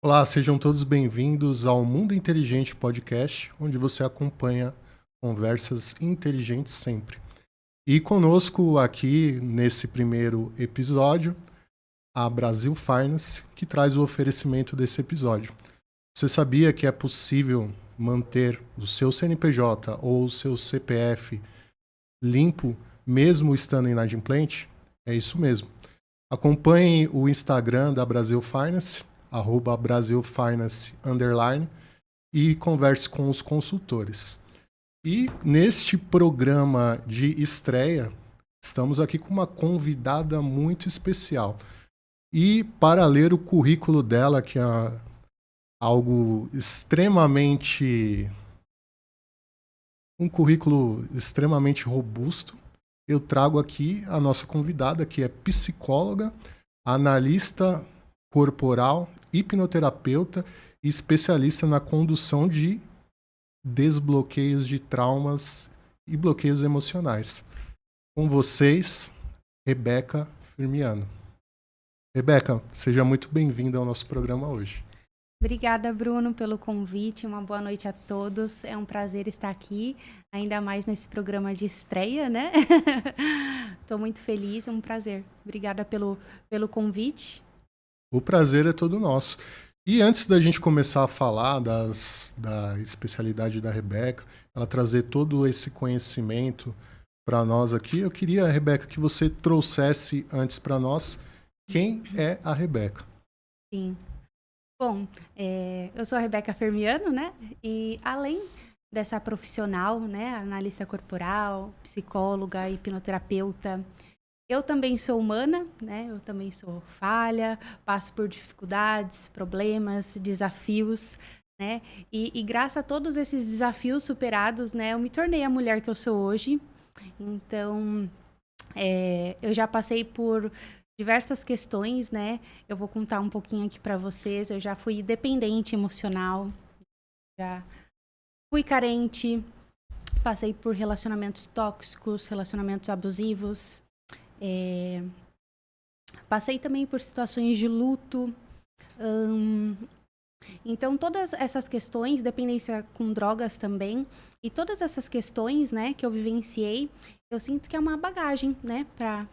Olá, sejam todos bem-vindos ao Mundo Inteligente Podcast, onde você acompanha conversas inteligentes sempre. E conosco aqui, nesse primeiro episódio, a Brasil Finance, que traz o oferecimento desse episódio. Você sabia que é possível manter o seu CNPJ ou o seu CPF limpo, mesmo estando inadimplente? É isso mesmo. Acompanhe o Instagram da Brasil Finance, @BrasilFinance_, e converse com os consultores. E neste programa de estreia, estamos aqui com uma convidada muito especial. E para ler o currículo dela, que é algo extremamente... um currículo extremamente robusto, eu trago aqui a nossa convidada, que é psicóloga, analista corporal, hipnoterapeuta e especialista na condução de desbloqueios de traumas e bloqueios emocionais. Com vocês, Rebeca Firmiano. Rebeca, seja muito bem-vinda ao nosso programa hoje. Obrigada, Bruno, pelo convite. Uma boa noite a todos. É um prazer estar aqui, ainda mais nesse programa de estreia, né? Estou muito feliz, é um prazer. Obrigada pelo convite. O prazer é todo nosso. E antes da gente começar a falar da especialidade da Rebeca, ela trazer todo esse conhecimento para nós aqui, eu queria, Rebeca, que você trouxesse antes para nós quem é a Rebeca. Sim. Bom, eu sou a Rebeca Firmiano, né? E além dessa profissional, né, analista corporal, psicóloga, hipnoterapeuta, eu também sou humana, né? Eu também sou falha, passo por dificuldades, problemas, desafios, né? E graças a todos esses desafios superados, né, eu me tornei a mulher que eu sou hoje. Então, eu já passei por diversas questões, né? Eu vou contar um pouquinho aqui para vocês. Eu já fui dependente emocional, já fui carente, passei por relacionamentos tóxicos, relacionamentos abusivos. Passei também por situações de luto. Então, todas essas questões, dependência com drogas também, e todas essas questões, né, que eu vivenciei, eu sinto que é uma bagagem, né, para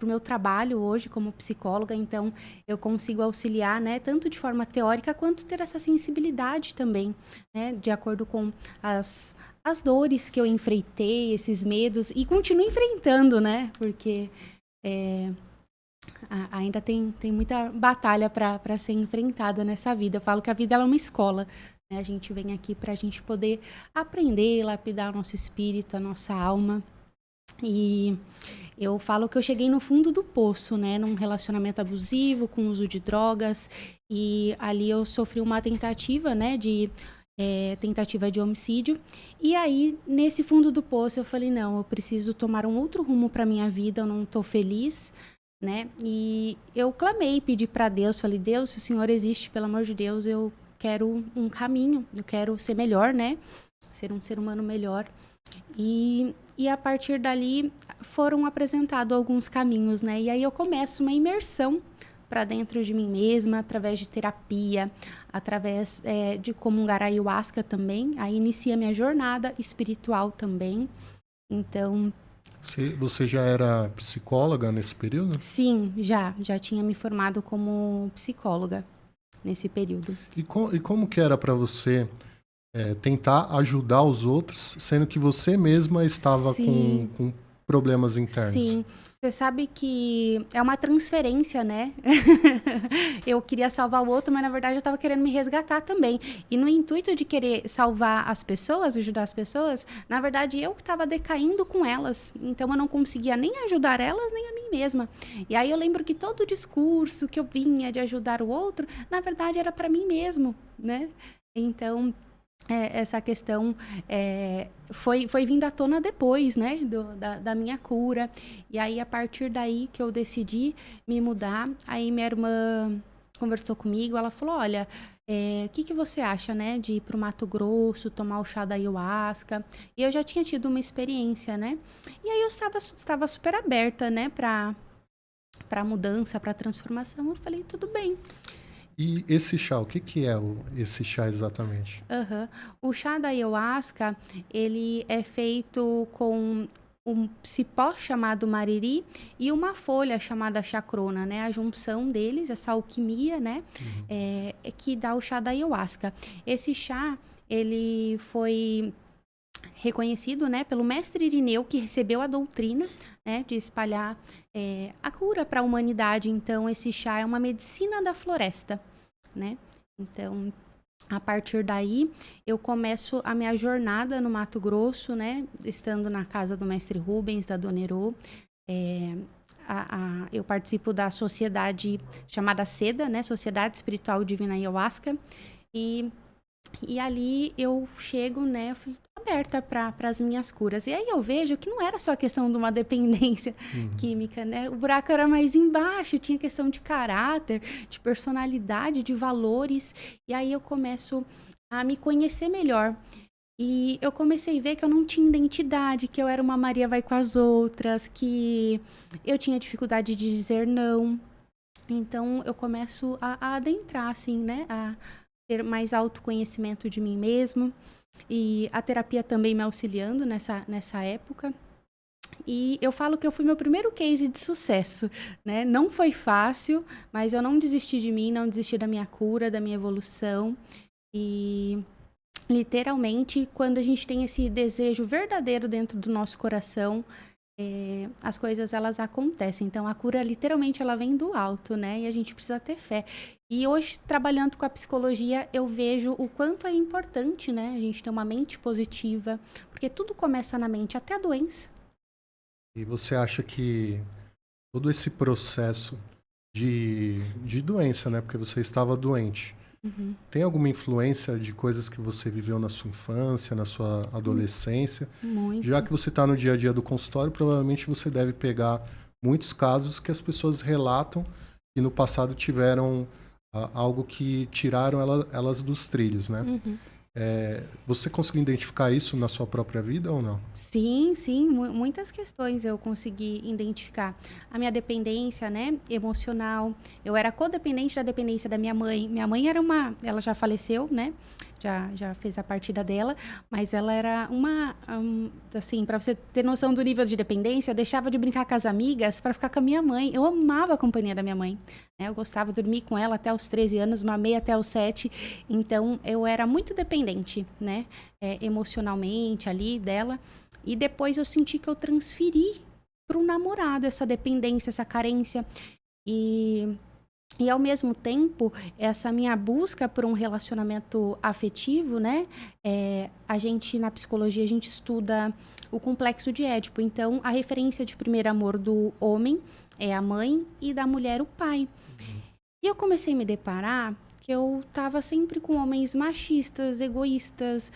o meu trabalho hoje como psicóloga. Então, eu consigo auxiliar, né, tanto de forma teórica quanto ter essa sensibilidade também, né, de acordo com as dores que eu enfrentei, esses medos, e continuo enfrentando, né, porque ainda tem muita batalha para ser enfrentada nessa vida. Eu falo que a vida ela é uma escola, né? A gente vem aqui para a gente poder aprender, lapidar o nosso espírito, a nossa alma. E eu falo que eu cheguei no fundo do poço, né? Num relacionamento abusivo, com uso de drogas. E ali eu sofri uma tentativa, né? Tentativa de homicídio. E aí, nesse fundo do poço, eu falei, não, eu preciso tomar um outro rumo para minha vida, eu não estou feliz, né? E eu clamei, pedi para Deus, falei, Deus, se o Senhor existe, pelo amor de Deus, eu quero um caminho, eu quero ser melhor, né? Ser um ser humano melhor. E a partir dali foram apresentados alguns caminhos, né? E aí eu começo uma imersão para dentro de mim mesma, através de terapia, através de comungar ayahuasca também. Aí inicia minha jornada espiritual também. Então... Você já era psicóloga nesse período? Sim, já tinha me formado como psicóloga nesse período. E como que era para você tentar ajudar os outros, sendo que você mesma estava com problemas internos? Sim, você sabe que é uma transferência, né? Eu queria salvar o outro, mas na verdade eu estava querendo me resgatar também. E no intuito de querer salvar as pessoas, ajudar as pessoas, na verdade eu que estava decaindo com elas. Então eu não conseguia nem ajudar elas, nem a mim mesma. E aí eu lembro que todo o discurso que eu vinha de ajudar o outro, na verdade era para mim mesmo, né? Então... essa questão foi vindo à tona depois, né, da minha cura. E aí, a partir daí que eu decidi me mudar, aí minha irmã conversou comigo, ela falou, olha, o que você acha, né, de ir pro Mato Grosso, tomar o chá da ayahuasca? E eu já tinha tido uma experiência, né? E aí eu estava super aberta, né, para mudança, para transformação. Eu falei, tudo bem. E esse chá, o que que é esse chá exatamente? Aham. O chá da ayahuasca, ele é feito com um cipó chamado mariri e uma folha chamada chacrona, né? A junção deles, essa alquimia, né? Uhum. É que dá o chá da ayahuasca. Esse chá, ele foi reconhecido, né, pelo mestre Irineu, que recebeu a doutrina, né, de espalhar a cura para a humanidade. Então, esse chá é uma medicina da floresta, né? Então, a partir daí, eu começo a minha jornada no Mato Grosso, né, estando na casa do mestre Rubens, da Dona Herô. Eu participo da sociedade chamada SEDA, né, Sociedade Espiritual Divina Ayahuasca, e ali eu chego, né, fui aberta para as minhas curas. E aí eu vejo que não era só questão de uma dependência química, né? O buraco era mais embaixo, tinha questão de caráter, de personalidade, de valores. E aí eu começo a me conhecer melhor. E eu comecei a ver que eu não tinha identidade, que eu era uma Maria vai com as outras, que eu tinha dificuldade de dizer não. Então eu começo a adentrar, assim, né? A ter mais autoconhecimento de mim mesmo. E a terapia também me auxiliando nessa época. E eu falo que eu fui meu primeiro case de sucesso, né? Não foi fácil, mas eu não desisti de mim, não desisti da minha cura, da minha evolução. E literalmente, quando a gente tem esse desejo verdadeiro dentro do nosso coração, as coisas elas acontecem. Então a cura literalmente ela vem do alto, né? E a gente precisa ter fé. E hoje, trabalhando com a psicologia, eu vejo o quanto é importante, né? A gente ter uma mente positiva, porque tudo começa na mente, até a doença. E você acha que todo esse processo de doença, né? Porque você estava doente, tem alguma influência de coisas que você viveu na sua infância, na sua adolescência? Muito. Já que você está no dia a dia do consultório, provavelmente você deve pegar muitos casos que as pessoas relatam que no passado tiveram algo que tiraram elas dos trilhos, né? Você conseguiu identificar isso na sua própria vida ou não? Sim, sim, muitas questões eu consegui identificar. A minha dependência, né, emocional. Eu era codependente da dependência da minha mãe. Minha mãe era ela já faleceu, né? Já fez a partida dela, mas ela era assim, para você ter noção do nível de dependência, eu deixava de brincar com as amigas para ficar com a minha mãe. Eu amava a companhia da minha mãe, né? Eu gostava de dormir com ela até os 13 anos, mamei até os 7, então eu era muito dependente, né? Emocionalmente ali dela. E depois eu senti que eu transferi para o namorado essa dependência, essa carência. E ao mesmo tempo, essa minha busca por um relacionamento afetivo, né? Na psicologia, a gente estuda o complexo de Édipo. Então, a referência de primeiro amor do homem é a mãe e da mulher o pai. E eu comecei a me deparar que eu estava sempre com homens machistas, egoístas,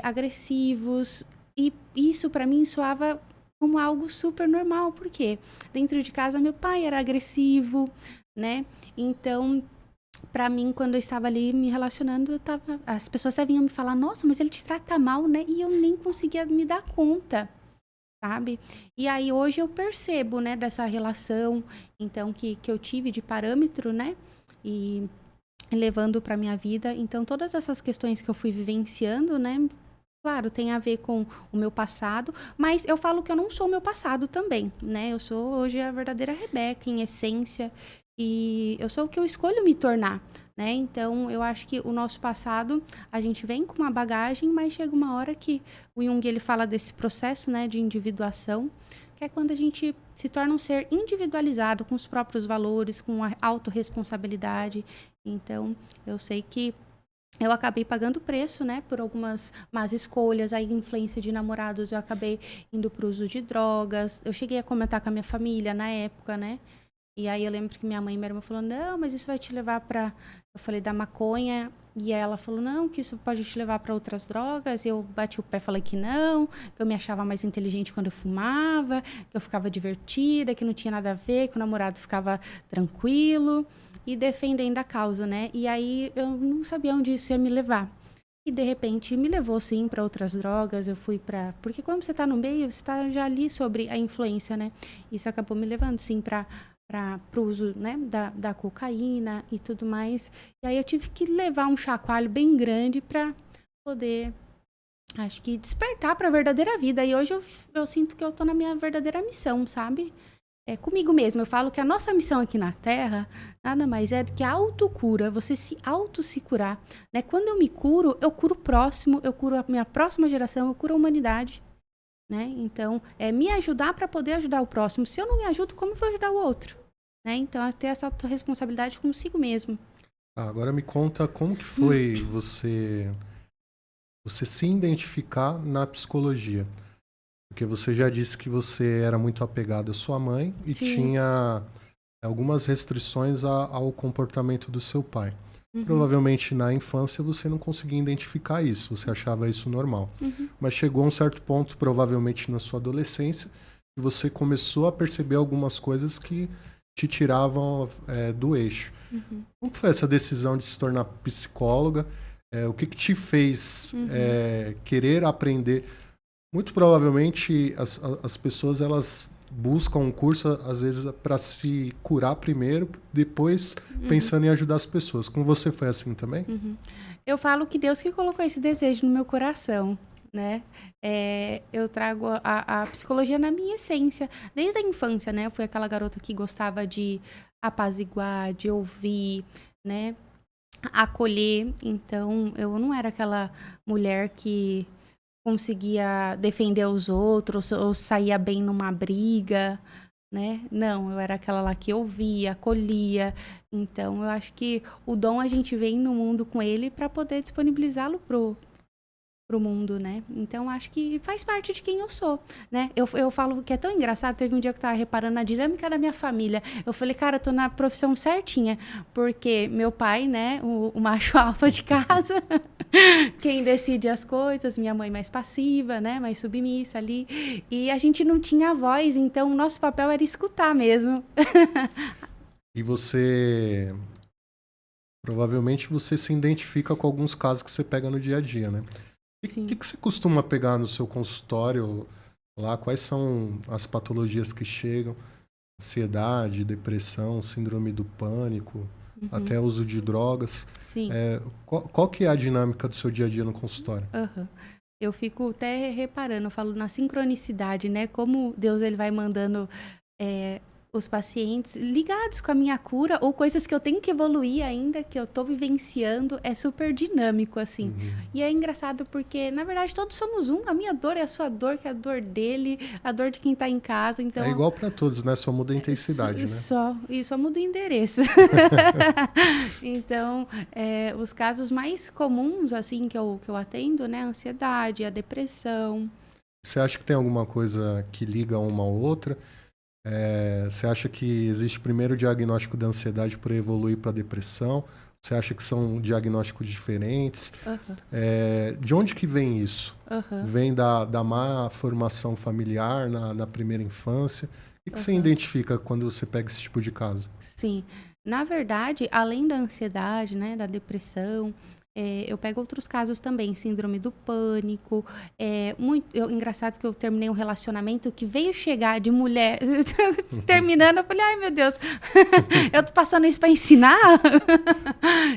agressivos. E isso, para mim, soava como algo super normal. Por quê? Dentro de casa, meu pai era agressivo, né? Então, para mim, quando eu estava ali me relacionando, as pessoas até vinham me falar, nossa, mas ele te trata mal, né? E eu nem conseguia me dar conta, sabe? E aí, hoje eu percebo, né, dessa relação, então, que eu tive de parâmetro, né? E levando para minha vida. Então, todas essas questões que eu fui vivenciando, né? Claro, tem a ver com o meu passado, mas eu falo que eu não sou o meu passado também, né? Eu sou hoje a verdadeira Rebeca, em essência, e eu sou o que eu escolho me tornar, né? Então, eu acho que o nosso passado, a gente vem com uma bagagem, mas chega uma hora que o Jung, ele fala desse processo, né, de individuação, que é quando a gente se torna um ser individualizado, com os próprios valores, com a autorresponsabilidade. Então, eu sei que eu acabei pagando preço, né, por algumas más escolhas, a influência de namorados, eu acabei indo para o uso de drogas. Eu cheguei a comentar com a minha família na época, né? E aí eu lembro que minha mãe e minha irmã falou, não, mas isso vai te levar para... Eu falei da maconha, e aí ela falou, não, que isso pode te levar para outras drogas. E eu bati o pé e falei que não, que eu me achava mais inteligente quando eu fumava, que eu ficava divertida, que não tinha nada a ver, que o namorado ficava tranquilo e defendendo a causa, né? E aí eu não sabia onde isso ia me levar. E de repente me levou sim para outras drogas, eu fui para... Porque quando você está no meio, você está já ali sobre a influência, né? Isso acabou me levando sim para para o uso, né, da cocaína e tudo mais. E aí eu tive que levar um chacoalho bem grande para poder, acho que, despertar para a verdadeira vida. E hoje eu sinto que eu tô na minha verdadeira missão, sabe? É comigo mesma. Eu falo que a nossa missão aqui na Terra nada mais é do que a autocura, você se curar, né? Quando eu me curo, eu curo o próximo, eu curo a minha próxima geração, eu curo a humanidade, né? Então, é me ajudar para poder ajudar o próximo. Se eu não me ajudo, como eu vou ajudar o outro? Né? Então, é ter essa autorresponsabilidade consigo mesmo. Agora me conta como que foi você se identificar na psicologia. Porque você já disse que você era muito apegado à sua mãe e Sim. tinha algumas restrições ao comportamento do seu pai. Uhum. Provavelmente na infância você não conseguia identificar isso, você achava isso normal. Mas chegou a um certo ponto, provavelmente na sua adolescência, e você começou a perceber algumas coisas que te tiravam do eixo. Como que foi essa decisão de se tornar psicóloga? O que te fez querer aprender? Muito provavelmente as pessoas elas buscam um curso, às vezes, para se curar primeiro, depois pensando em ajudar as pessoas. Com você foi assim também? Eu falo que Deus que colocou esse desejo no meu coração, né? Eu trago a psicologia na minha essência, desde a infância, né? Eu fui aquela garota que gostava de apaziguar, de ouvir, né? Acolher. Então, eu não era aquela mulher que conseguia defender os outros ou saía bem numa briga, né? Não, eu era aquela lá que ouvia, acolhia. Então, eu acho que o dom a gente vem no mundo com ele para poder disponibilizá-lo pro mundo, né? Então, acho que faz parte de quem eu sou, né? Eu falo que é tão engraçado. Teve um dia que eu tava reparando na dinâmica da minha família. Eu falei, cara, eu tô na profissão certinha. Porque meu pai, né? O macho alfa de casa, quem decide as coisas. Minha mãe mais passiva, né? Mais submissa ali. E a gente não tinha voz, então o nosso papel era escutar mesmo. E você... Provavelmente você se identifica com alguns casos que você pega no dia a dia, né? O que você costuma pegar no seu consultório lá? Quais são as patologias que chegam? Ansiedade, depressão, síndrome do pânico, até uso de drogas. Sim. Qual que é a dinâmica do seu dia a dia no consultório? Eu fico até reparando, eu falo na sincronicidade, né? Como Deus ele vai mandando os pacientes ligados com a minha cura ou coisas que eu tenho que evoluir ainda, que eu tô vivenciando, é super dinâmico, assim. E é engraçado porque, na verdade, todos somos um. A minha dor é a sua dor, que é a dor dele, a dor de quem tá em casa. Então, é igual para todos, né? Só muda a intensidade, né? Só muda o endereço. Então, os casos mais comuns, assim, que eu atendo, né? A ansiedade, a depressão. Você acha que tem alguma coisa que liga uma à outra? Você acha que existe primeiro o diagnóstico da ansiedade para evoluir para a depressão? Você acha que são diagnósticos diferentes? De onde que vem isso? Vem da má formação familiar na primeira infância? O que você identifica quando você pega esse tipo de caso? Sim. Na verdade, além da ansiedade, né, da depressão, eu pego outros casos também, síndrome do pânico. Engraçado que eu terminei um relacionamento que veio chegar de mulher, terminando, eu falei, ai meu Deus, eu tô passando isso para ensinar?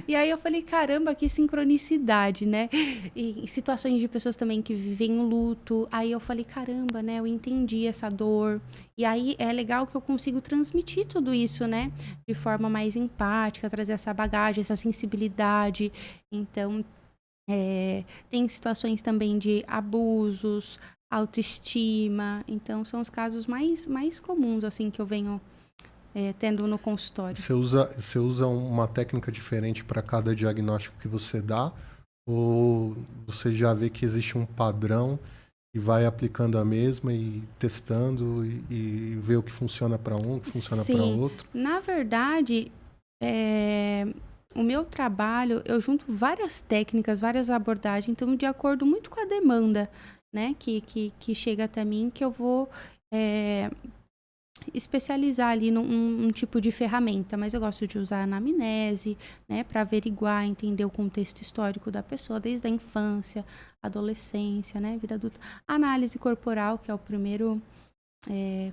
E aí eu falei, caramba, que sincronicidade, né? E situações de pessoas também que vivem um luto, aí eu falei, caramba, né, eu entendi essa dor. E aí é legal que eu consigo transmitir tudo isso, né, de forma mais empática, trazer essa bagagem, essa sensibilidade. Então, tem situações também de abusos, autoestima. Então, são os casos mais comuns, assim, que eu venho tendo no consultório. Você usa uma técnica diferente para cada diagnóstico que você dá? Ou você já vê que existe um padrão e vai aplicando a mesma e testando e vê o que funciona para um, o que funciona para outro? Na verdade, o meu trabalho, eu junto várias técnicas, várias abordagens, então de acordo muito com a demanda, né, que chega até mim, que eu vou especializar ali num tipo de ferramenta, mas eu gosto de usar a anamnese, né, para averiguar, entender o contexto histórico da pessoa, desde a infância, adolescência, né, vida adulta. A análise corporal, que é o primeiro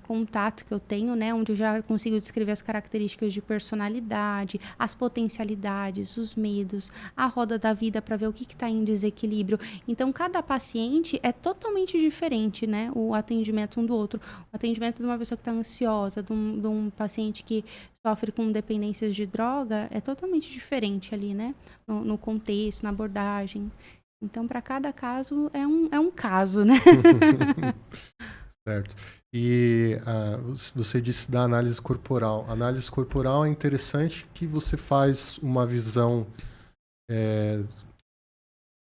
contato que eu tenho, né, onde eu já consigo descrever as características de personalidade, as potencialidades, os medos, a roda da vida para ver o que está em desequilíbrio. Então, cada paciente é totalmente diferente, né, o atendimento um do outro. O atendimento de uma pessoa que está ansiosa, de um paciente que sofre com dependências de droga, é totalmente diferente ali, né, no contexto, na abordagem. Então, para cada caso, é um caso, né? Certo. E você disse da análise corporal. A análise corporal é interessante que você faz uma visão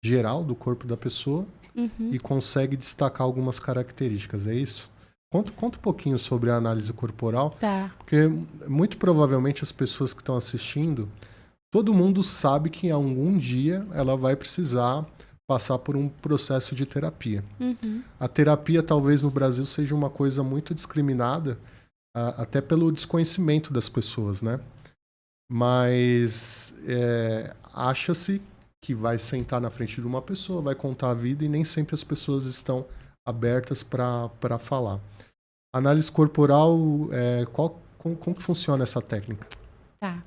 geral do corpo da pessoa e consegue destacar algumas características, é isso? Conta um pouquinho sobre a análise corporal, Tá. porque muito provavelmente as pessoas que estão assistindo, todo mundo sabe que algum dia ela vai precisar passar por um processo de terapia. A terapia talvez no Brasil seja uma coisa muito discriminada, até pelo desconhecimento das pessoas, né? Mas acha-se que vai sentar na frente de uma pessoa, vai contar a vida e nem sempre as pessoas estão abertas para falar. Análise corporal, como que funciona essa técnica? Tá.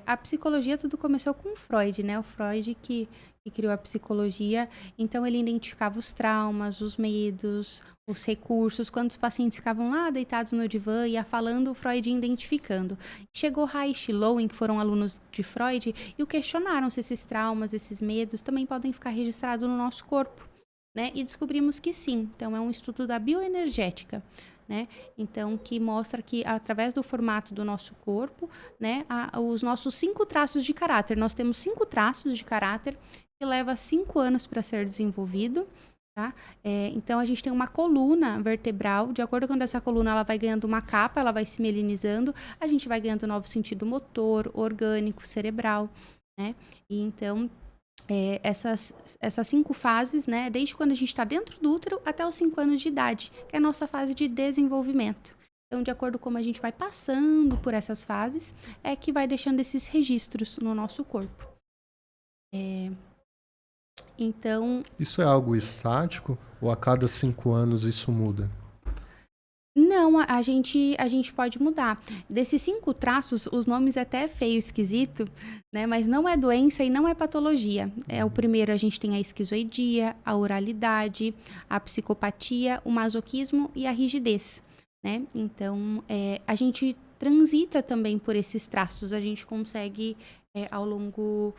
A psicologia tudo começou com Freud, né? O Freud que criou a psicologia. Então, ele identificava os traumas, os medos, os recursos. Quando os pacientes ficavam lá deitados no divã, ia falando, o Freud ia identificando. Chegou Reich e Lowen, que foram alunos de Freud, e o questionaram se esses traumas, esses medos também podem ficar registrados no nosso corpo, né? E descobrimos que sim. Então, é um estudo da bioenergética, né? Então, que mostra que através do formato do nosso corpo, né, os nossos 5 traços de caráter. Nós temos 5 traços de caráter que leva 5 anos para ser desenvolvido, tá? Então, a gente tem uma coluna vertebral. De acordo com essa coluna, ela vai ganhando uma capa, ela vai se mielinizando. A gente vai ganhando novo sentido motor, orgânico, cerebral, né? E então, essas 5 fases, né, desde quando a gente está dentro do útero até os 5 anos de idade, que é a nossa fase de desenvolvimento. Então, de acordo com como a gente vai passando por essas fases, é que vai deixando esses registros no nosso corpo. Então... Isso é algo estático ou a cada 5 anos isso muda? Não, a gente pode mudar. Desses 5 traços, os nomes é até feio, esquisito, né? Mas não é doença e não é patologia. O primeiro, a gente tem a esquizoidia, a oralidade, a psicopatia, o masoquismo e a rigidez, né? Então, a gente transita também por esses traços. A gente consegue, ao longo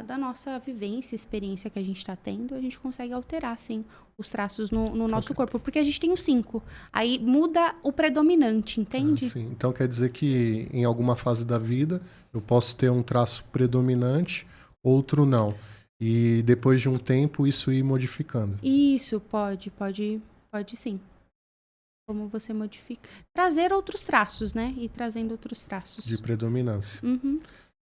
da nossa vivência, experiência que a gente está tendo, a gente consegue alterar, sim, os traços no nosso corpo, porque a gente tem os 5. Aí muda o predominante, entende? Sim. Então quer dizer que em alguma fase da vida eu posso ter um traço predominante, outro não. E depois de um tempo isso ir modificando. Isso, pode sim. Como você modifica. Trazer outros traços, né? Ir trazendo outros traços. De predominância. Uhum.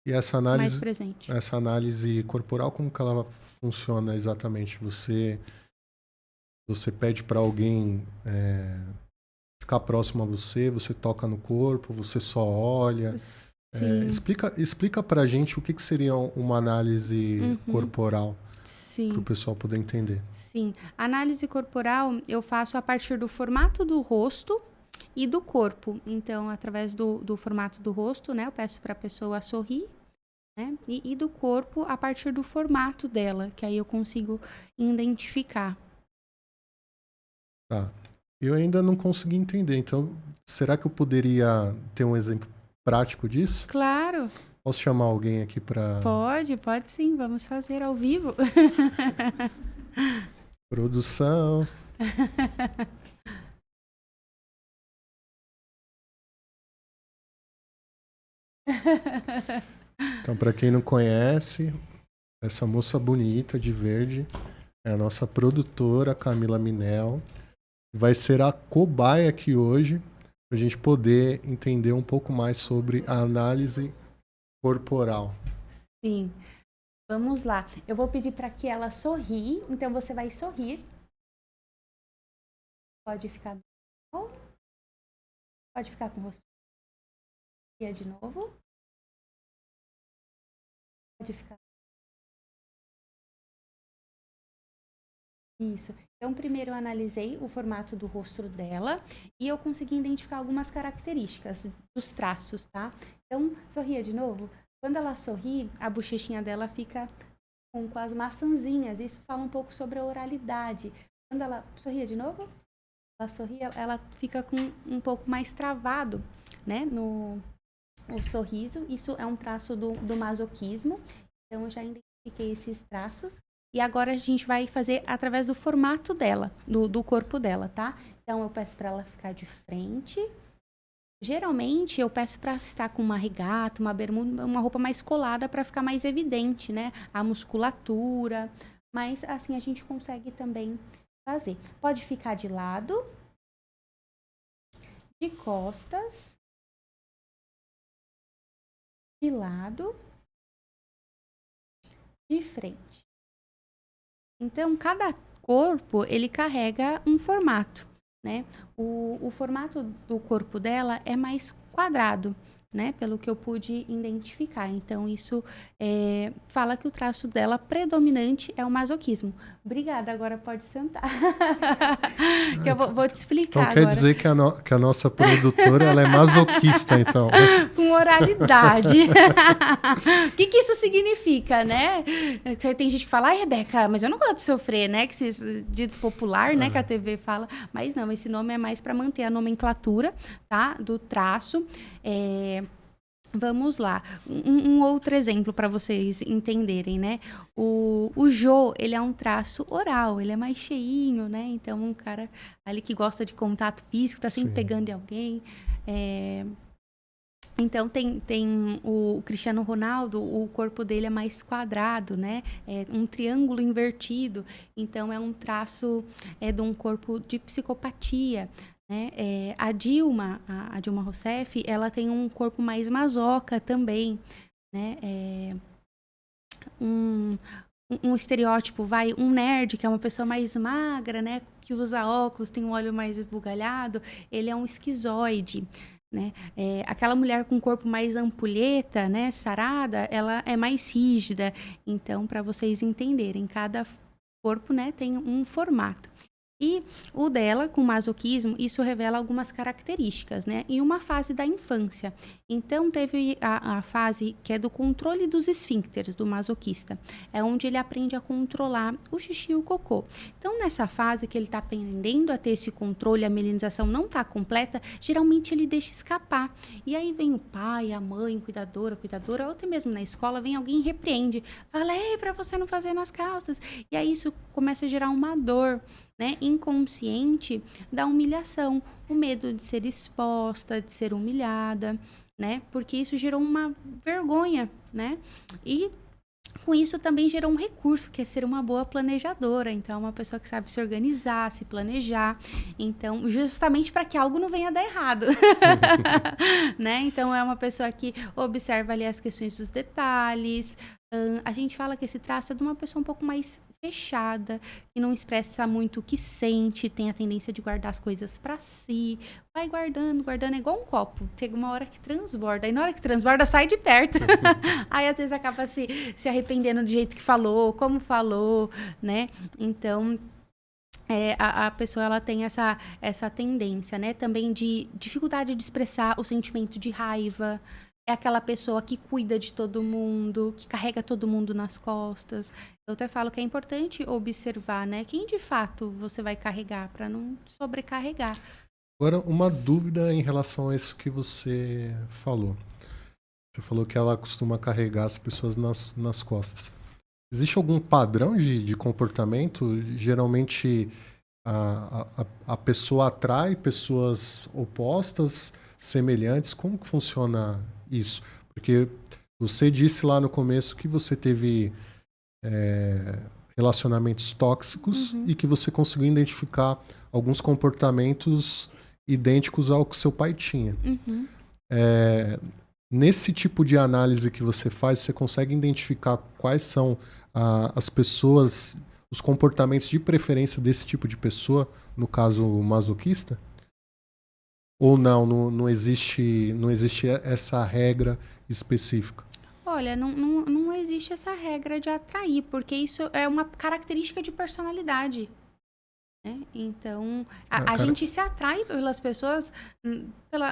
E essa Mais presente. análise corporal, como que ela funciona exatamente? Você pede para alguém ficar próximo a você, você toca no corpo, você só olha. Sim. Explica pra gente o que seria uma análise corporal, para o pessoal poder entender. Sim. Análise corporal eu faço a partir do formato do rosto e do corpo. Então, através do formato do rosto, né, eu peço para a pessoa sorrir, né, e do corpo a partir do formato dela, que aí eu consigo identificar. Tá. Eu ainda não consegui entender, então será que eu poderia ter um exemplo prático disso? Claro. Posso chamar alguém aqui para... Pode sim, vamos fazer ao vivo. Produção. Então, para quem não conhece, essa moça bonita de verde é a nossa produtora Camila Minel. Vai ser a cobaia aqui hoje para a gente poder entender um pouco mais sobre a análise corporal. Sim. Vamos lá. Eu vou pedir para que ela sorri. Então, você vai sorrir. Pode ficar... Pode ficar com o rosto. E de novo. Pode ficar. Isso. Então, primeiro eu analisei o formato do rosto dela e eu consegui identificar algumas características dos traços, tá? Então, sorria de novo. Quando ela sorri, a bochechinha dela fica com as maçãzinhas. Isso fala um pouco sobre a oralidade. Quando ela sorria de novo, ela sorria, ela fica com um pouco mais travado, né? O sorriso. Isso é um traço do masoquismo. Então, eu já identifiquei esses traços. E agora a gente vai fazer através do formato dela, do corpo dela, tá? Então, eu peço para ela ficar de frente. Geralmente, eu peço para estar com uma regata, uma bermuda, uma roupa mais colada para ficar mais evidente, né? A musculatura. Mas, assim, a gente consegue também fazer. Pode ficar de lado, de costas, de lado, de frente. Então, cada corpo, ele carrega um formato, né? O formato do corpo dela é mais quadrado, né? Pelo que eu pude identificar. Então, isso fala que o traço dela predominante é o masoquismo. Obrigada, agora pode sentar. Que eu vou te explicar então, quer agora. dizer que a nossa produtora ela é masoquista, então. Com oralidade. O que isso significa, né? Tem gente que fala, ai, Rebeca, mas eu não gosto de sofrer, né? Que esse dito popular, né? Que a TV fala. Mas não, esse nome é mais para manter a nomenclatura, tá? Do traço. Vamos lá. Um outro exemplo para vocês entenderem, né? O Jô, ele é um traço oral, ele é mais cheinho, né? Então, um cara ali que gosta de contato físico, tá sempre pegando em alguém. Então, tem o Cristiano Ronaldo, o corpo dele é mais quadrado, né? É um triângulo invertido. Então, é um traço de um corpo de psicopatia, né? A Dilma Rousseff, ela tem um corpo mais masoca também, né? Um estereótipo, um nerd, que é uma pessoa mais magra, né? Que usa óculos, tem um olho mais esbugalhado, ele é um esquizoide. Né? Aquela mulher com corpo mais ampulheta, né, sarada, ela é mais rígida. Então, para vocês entenderem, cada corpo, né, tem um formato. E o dela, com masoquismo, isso revela algumas características, né? Em uma fase da infância. Então, teve a fase que é do controle dos esfíncteres, do masoquista. É onde ele aprende a controlar o xixi e o cocô. Então, nessa fase que ele está aprendendo a ter esse controle, a melinização não está completa, geralmente ele deixa escapar. E aí vem o pai, a mãe, cuidadora, ou até mesmo na escola, vem alguém e repreende. Fala, para você não fazer nas calças. E aí isso começa a gerar uma dor, né, inconsciente da humilhação, o medo de ser exposta, de ser humilhada, né, porque isso gerou uma vergonha, né, e com isso também gerou um recurso, que é ser uma boa planejadora. Então, uma pessoa que sabe se organizar, se planejar. Então, justamente para que algo não venha dar errado. Né? Então, é uma pessoa que observa ali as questões dos detalhes. A gente fala que esse traço é de uma pessoa um pouco mais fechada, que não expressa muito o que sente, tem a tendência de guardar as coisas para si, vai guardando, é igual um copo, chega uma hora que transborda, aí na hora que transborda sai de perto, aí às vezes acaba se arrependendo do jeito que falou, como falou, né, então a pessoa ela tem essa tendência, né, também de dificuldade de expressar o sentimento de raiva. É aquela pessoa que cuida de todo mundo, que carrega todo mundo nas costas. Eu até falo que é importante observar, né? Quem de fato você vai carregar, para não sobrecarregar. Agora, uma dúvida em relação a isso que você falou. Você falou que ela costuma carregar as pessoas nas costas. Existe algum padrão de comportamento? Geralmente, a pessoa atrai pessoas opostas, semelhantes. Como que funciona isso? Porque você disse lá no começo que você teve relacionamentos tóxicos e que você conseguiu identificar alguns comportamentos idênticos ao que seu pai tinha. Nesse tipo de análise que você faz, você consegue identificar quais são as pessoas, os comportamentos de preferência desse tipo de pessoa, no caso masoquista? Ou não existe essa regra específica? Olha, não existe essa regra de atrair, porque isso é uma característica de personalidade. né? Então, a Cara, gente se atrai pelas pessoas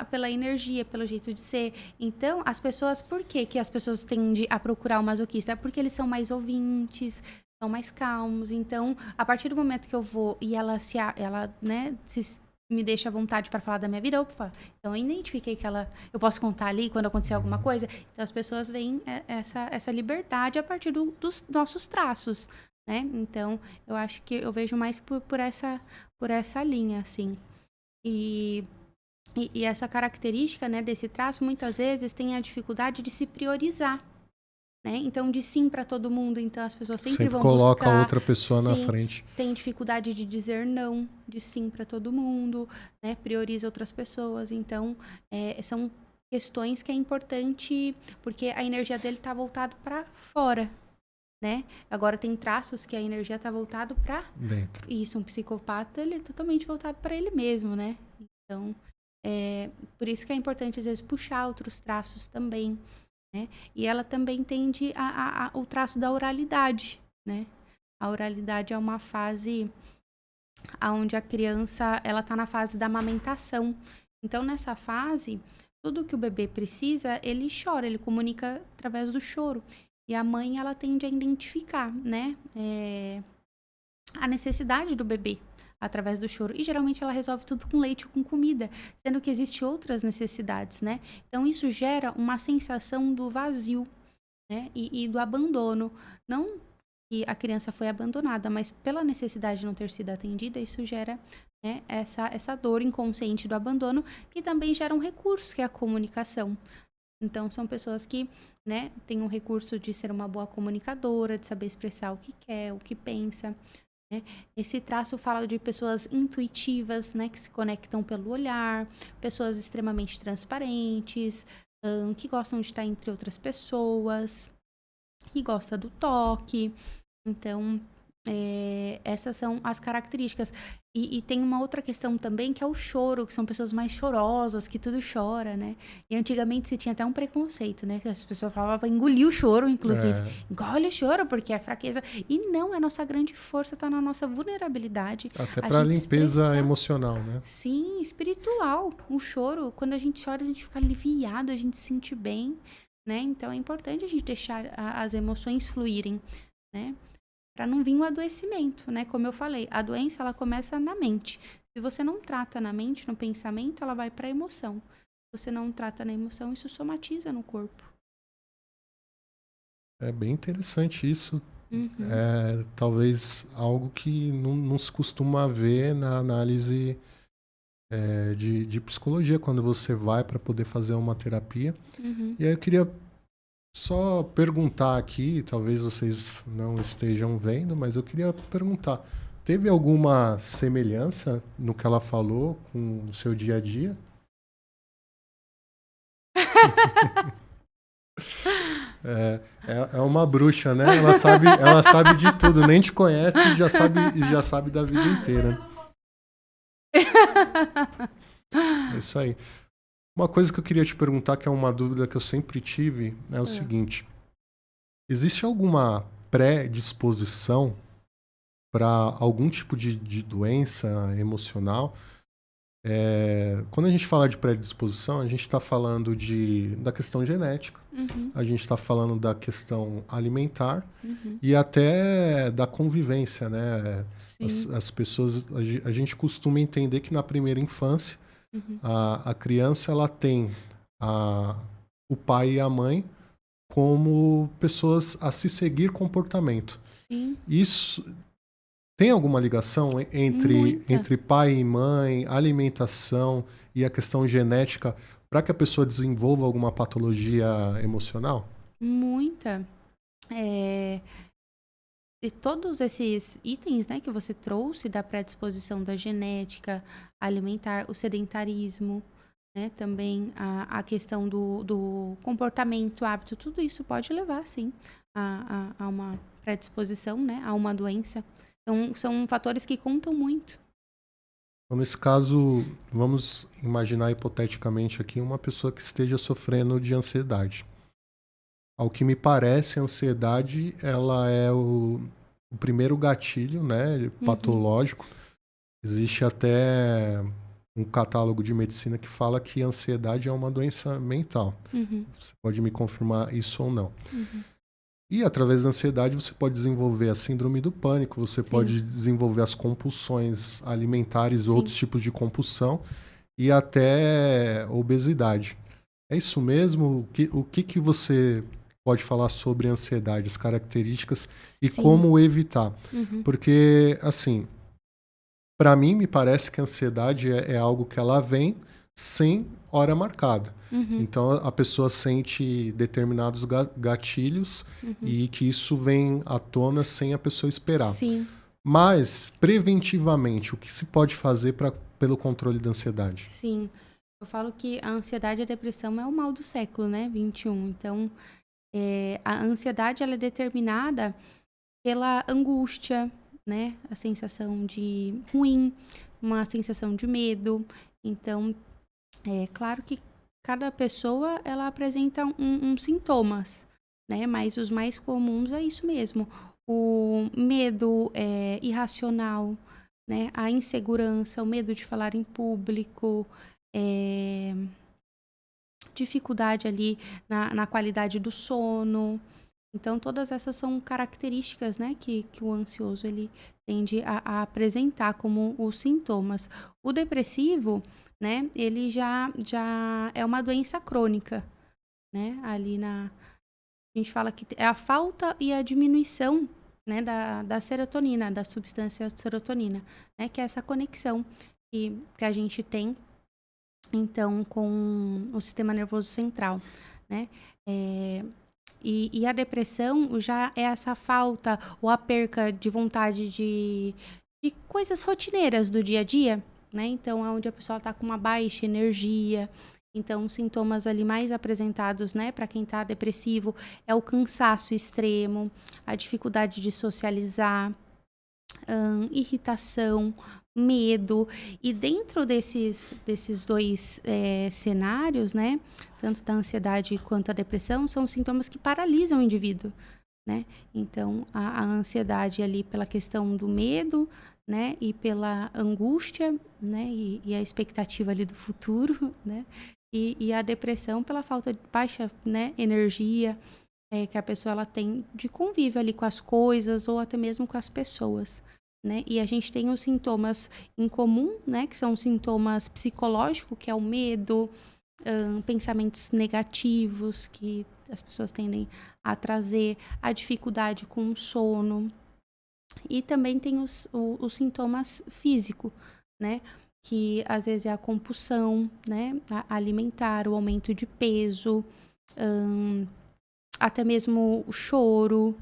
pela energia, pelo jeito de ser. Então, as pessoas, por que que as pessoas tendem a procurar o masoquista? É porque eles são mais ouvintes, são mais calmos. Então, a partir do momento que eu vou e ela, né, me deixa à vontade para falar da minha vida, opa, então eu identifiquei que eu posso contar ali quando acontecer alguma coisa. Então, as pessoas veem essa liberdade a partir dos nossos traços. Né? Então, eu acho que eu vejo mais por essa linha, assim. E essa característica, né, desse traço, muitas vezes tem a dificuldade de se priorizar, né? Então, de sim para todo mundo, então as pessoas sempre vão coloca a buscar outra pessoa na sim, frente. tem dificuldade de dizer não, de sim para todo mundo, né? Prioriza outras pessoas. Então, são questões que é importante, porque a energia dele está voltada para fora, né? Agora tem traços que a energia está voltado para Dentro. isso. Um psicopata, ele é totalmente voltado para ele mesmo, né? Então, por isso que é importante às vezes puxar outros traços também, né? E ela também tende o traço da oralidade, né? A oralidade é uma fase onde a criança, ela está na fase da amamentação. Então, nessa fase, tudo que o bebê precisa, ele chora, ele comunica através do choro. E a mãe, ela tende a identificar, né, a necessidade do bebê através do choro. E geralmente ela resolve tudo com leite ou com comida, sendo que existem outras necessidades, né? Então isso gera uma sensação do vazio, né, e do abandono. Não que a criança foi abandonada, mas pela necessidade de não ter sido atendida, isso gera, né, essa dor inconsciente do abandono, que também gera um recurso, que é a comunicação. Então, são pessoas que, né, têm um recurso de ser uma boa comunicadora, de saber expressar o que quer, o que pensa, né? Esse traço fala de pessoas intuitivas, né, que se conectam pelo olhar, pessoas extremamente transparentes, que gostam de estar entre outras pessoas, que gostam do toque. Então, essas são as características. E tem uma outra questão também, que é o choro, que são pessoas mais chorosas, que tudo chora, né? E antigamente se tinha até um preconceito, né? Que as pessoas falavam para engolir o choro, inclusive. Engole o choro, porque é fraqueza. E não, a nossa grande força está na nossa vulnerabilidade. Até A para gente limpeza expressar, emocional, né? sim, espiritual. O choro, quando a gente chora, a gente fica aliviado, a gente se sente bem, né? Então é importante a gente deixar as emoções fluírem, né? Para não vir um adoecimento, né? Como eu falei, a doença, ela começa na mente. Se você não trata na mente, no pensamento, ela vai para a emoção. Se você não trata na emoção, isso somatiza no corpo. É bem interessante isso. Uhum. Talvez algo que não se costuma ver na análise de psicologia, quando você vai para poder fazer uma terapia. Uhum. E aí eu queria só perguntar aqui, talvez vocês não estejam vendo, mas eu queria perguntar: teve alguma semelhança no que ela falou com o seu dia a dia? É uma bruxa, né? Ela sabe de tudo, nem te conhece e já sabe da vida inteira. É isso aí. Uma coisa que eu queria te perguntar, que é uma dúvida que eu sempre tive, é o seguinte: existe alguma predisposição para algum tipo de doença emocional? Quando a gente fala de predisposição, a gente está falando da questão genética, Uhum. a gente está falando da questão alimentar Uhum. e até da convivência, né? Sim. As pessoas, a gente costuma entender que na primeira infância, Uhum. a criança ela tem o pai e a mãe como pessoas a se seguir comportamento. Sim. Isso tem alguma ligação entre pai e mãe, alimentação e a questão genética para que a pessoa desenvolva alguma patologia emocional? Muita. E todos esses itens, né, que você trouxe da predisposição da genética, alimentar, o sedentarismo, né, também a questão do comportamento, hábito, tudo isso pode levar, sim, a uma predisposição, né, a uma doença. Então, são fatores que contam muito. Então, nesse caso, vamos imaginar hipoteticamente aqui uma pessoa que esteja sofrendo de ansiedade. Ao que me parece, a ansiedade ela é o primeiro gatilho, né, patológico Existe até um catálogo de medicina que fala que a ansiedade é uma doença mental. Uhum. Você pode me confirmar isso ou não. Uhum. E através da ansiedade você pode desenvolver a síndrome do pânico, você Sim. pode desenvolver as compulsões alimentares, Sim. outros tipos de compulsão e até obesidade. É isso mesmo? O que você pode falar sobre ansiedade, as características e Sim. como evitar? Uhum. Porque, assim, para mim me parece que a ansiedade é algo que ela vem sem hora marcada. Uhum. Então a pessoa sente determinados gatilhos Uhum. e que isso vem à tona sem a pessoa esperar. Sim. Mas, preventivamente, o que se pode fazer pelo controle da ansiedade? Sim. Eu falo que a ansiedade e a depressão é o mal do século, né? 21. Então, a ansiedade ela é determinada pela angústia, né? A sensação de ruim, uma sensação de medo. Então, é claro que cada pessoa ela apresenta uns sintomas, né? Mas os mais comuns é isso mesmo. O medo irracional, né? A insegurança, o medo de falar em público, dificuldade ali na qualidade do sono. Então, todas essas são características, né, que o ansioso ele tende a apresentar como os sintomas. O depressivo, né, ele já é uma doença crônica, né, a gente fala que é a falta e a diminuição, né, da serotonina, da substância serotonina, né, que é essa conexão que a gente tem, então, com o sistema nervoso central, né, E a depressão já é essa falta ou a perca de vontade de coisas rotineiras do dia a dia, né? Então, é onde a pessoa está com uma baixa energia. Então, os sintomas ali mais apresentados, né, para quem está depressivo, é o cansaço extremo, a dificuldade de socializar, irritação, medo. E dentro desses dois cenários, né, tanto da ansiedade quanto da depressão, são sintomas que paralisam o indivíduo, né? Então, a ansiedade ali pela questão do medo, né, e pela angústia, né, e a expectativa ali do futuro, né, e a depressão pela falta de baixa, né, energia que a pessoa ela tem de convívio ali com as coisas ou até mesmo com as pessoas, né? E a gente tem os sintomas em comum, né, que são sintomas psicológicos, que é o medo, pensamentos negativos que as pessoas tendem a trazer, a dificuldade com o sono. E também tem os sintomas físicos, né? Que às vezes é a compulsão, né? Alimentar, o aumento de peso, até mesmo o choro.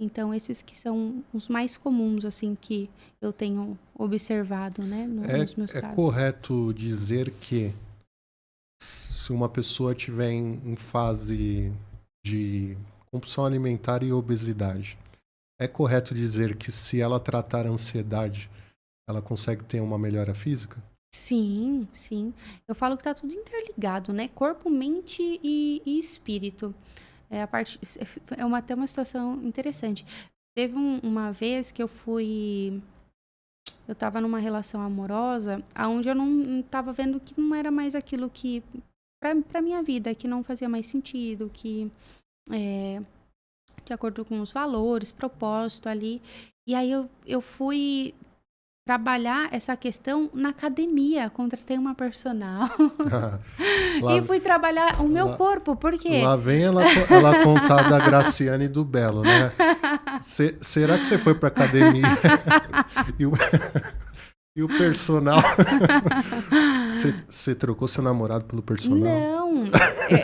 Então, esses que são os mais comuns, assim, que eu tenho observado, né? Nos meus É casos. correto dizer que se uma pessoa tiver em fase de compulsão alimentar e obesidade, é correto dizer que se ela tratar a ansiedade, ela consegue ter uma melhora física? Sim, sim. Eu falo que tá tudo interligado, né? Corpo, mente e espírito. Até uma situação interessante. Teve uma vez que eu tava numa relação amorosa, onde eu não tava vendo que não era mais aquilo que, pra minha vida, que não fazia mais sentido, que de acordo com os valores, propósito ali. E aí eu fui trabalhar essa questão na academia, contratei uma personal lá, e fui trabalhar o meu lá, corpo, por quê? lá vem ela contar da Graciane e do Belo, né? Será que você foi pra academia e o personal... Você trocou seu namorado pelo personal? Não,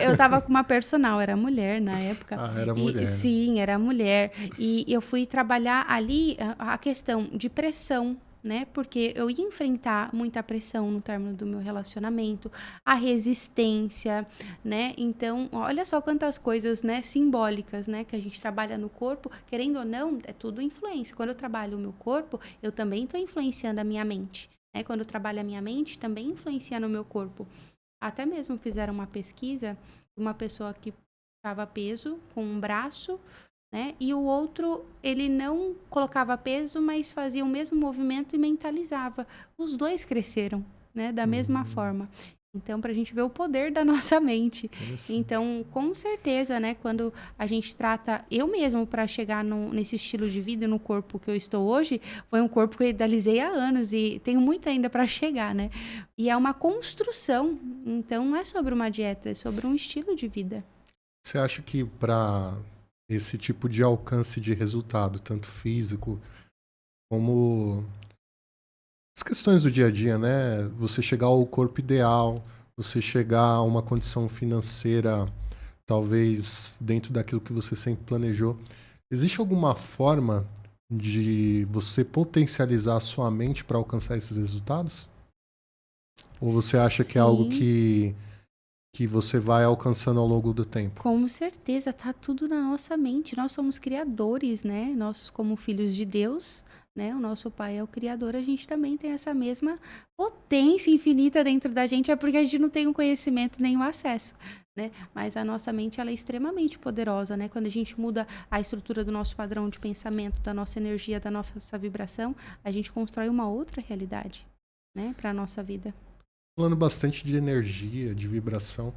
eu tava com uma personal, era mulher na época. Ah, era mulher. Sim, era mulher. E eu fui trabalhar ali a questão de pressão, né? Porque eu ia enfrentar muita pressão no término do meu relacionamento, a resistência, né? Então, olha só quantas coisas, né, simbólicas, né, que a gente trabalha no corpo, querendo ou não, é tudo influência. Quando eu trabalho o meu corpo, eu também estou influenciando a minha mente. Quando eu trabalho a minha mente, também influencia no meu corpo. Até mesmo fizeram uma pesquisa, uma pessoa que estava peso com um braço né? E o outro, ele não colocava peso, mas fazia o mesmo movimento e mentalizava. Os dois cresceram, né? Da mesma forma. Então, para a gente ver o poder da nossa mente. Então, com certeza, né? Quando a gente trata eu mesmo para chegar nesse estilo de vida, no corpo que eu estou hoje, foi um corpo que eu idealizei há anos e tenho muito ainda para chegar, né? E é uma construção. Então, não é sobre uma dieta, é sobre um estilo de vida. Você acha que para esse tipo de alcance de resultado, tanto físico como as questões do dia a dia, né? Você chegar ao corpo ideal, você chegar a uma condição financeira, talvez dentro daquilo que você sempre planejou, existe alguma forma de você potencializar a sua mente para alcançar esses resultados? Ou você acha que é algo Sim. que você vai alcançando ao longo do tempo? Com certeza, tá tudo na nossa mente. Nós somos criadores, né? Nós, como filhos de Deus, né? O nosso Pai é o Criador, a gente também tem essa mesma potência infinita dentro da gente, é porque a gente não tem o conhecimento nem o acesso, né? Mas a nossa mente, ela é extremamente poderosa, né? Quando a gente muda a estrutura do nosso padrão de pensamento, da nossa energia, da nossa vibração, a gente constrói uma outra realidade, né? Para a nossa vida. Falando bastante de energia, de vibração,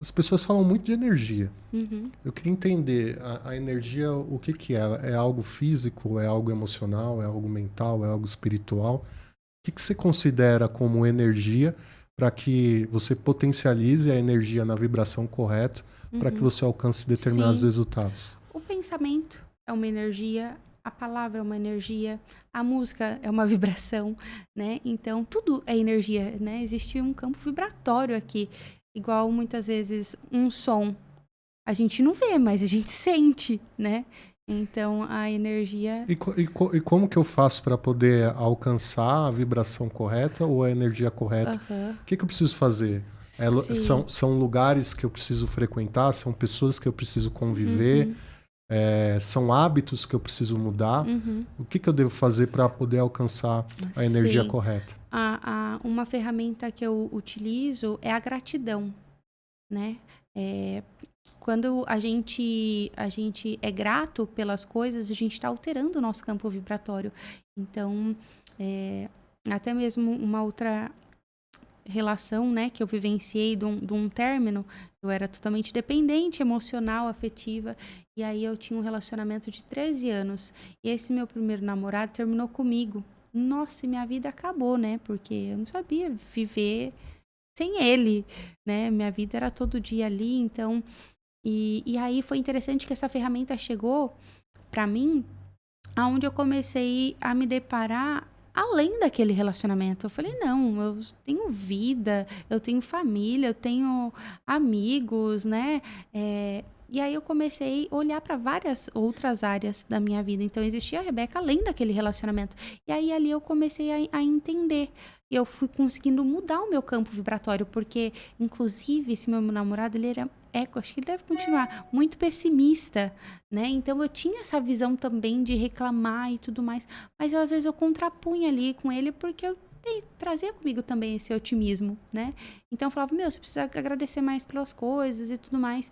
as pessoas falam muito de energia. Uhum. Eu queria entender a energia, o que é? É algo físico, é algo emocional, é algo mental, é algo espiritual? O que você considera como energia para que você potencialize a energia na vibração correta para que Uhum. você alcance determinados Sim. resultados? O pensamento é uma energia, a palavra é uma energia, a música é uma vibração, né? Então, tudo é energia, né? Existe um campo vibratório aqui, igual muitas vezes um som. A gente não vê, mas a gente sente, né? Então, a energia... E como que eu faço para poder alcançar a vibração correta ou a energia correta? Aham. O que eu preciso fazer? Sim. São lugares que eu preciso frequentar? São pessoas que eu preciso conviver? Uhum. São hábitos que eu preciso mudar? Uhum. O que eu devo fazer para poder alcançar a energia Sim. correta? Uma ferramenta que eu utilizo é a gratidão, né? Quando a gente é grato pelas coisas, a gente está alterando o nosso campo vibratório. Então, até mesmo uma outra relação, né, que eu vivenciei de um término, eu era totalmente dependente, emocional, afetiva, e aí eu tinha um relacionamento de 13 anos, e esse meu primeiro namorado terminou comigo. Nossa, e minha vida acabou, né, porque eu não sabia viver sem ele, né, minha vida era todo dia ali, então... E aí foi interessante que essa ferramenta chegou para mim, aonde eu comecei a me deparar além daquele relacionamento. Eu falei, não, eu tenho vida, eu tenho família, eu tenho amigos, né? E aí eu comecei a olhar para várias outras áreas da minha vida. Então existia a Rebeca além daquele relacionamento. E aí ali eu comecei a entender. E eu fui conseguindo mudar o meu campo vibratório, porque inclusive esse meu namorado, ele era, acho que ele deve continuar muito pessimista, né? Então eu tinha essa visão também de reclamar e tudo mais, mas às vezes eu contrapunha ali com ele porque eu trazia comigo também esse otimismo, né? Então eu falava, você precisa agradecer mais pelas coisas e tudo mais.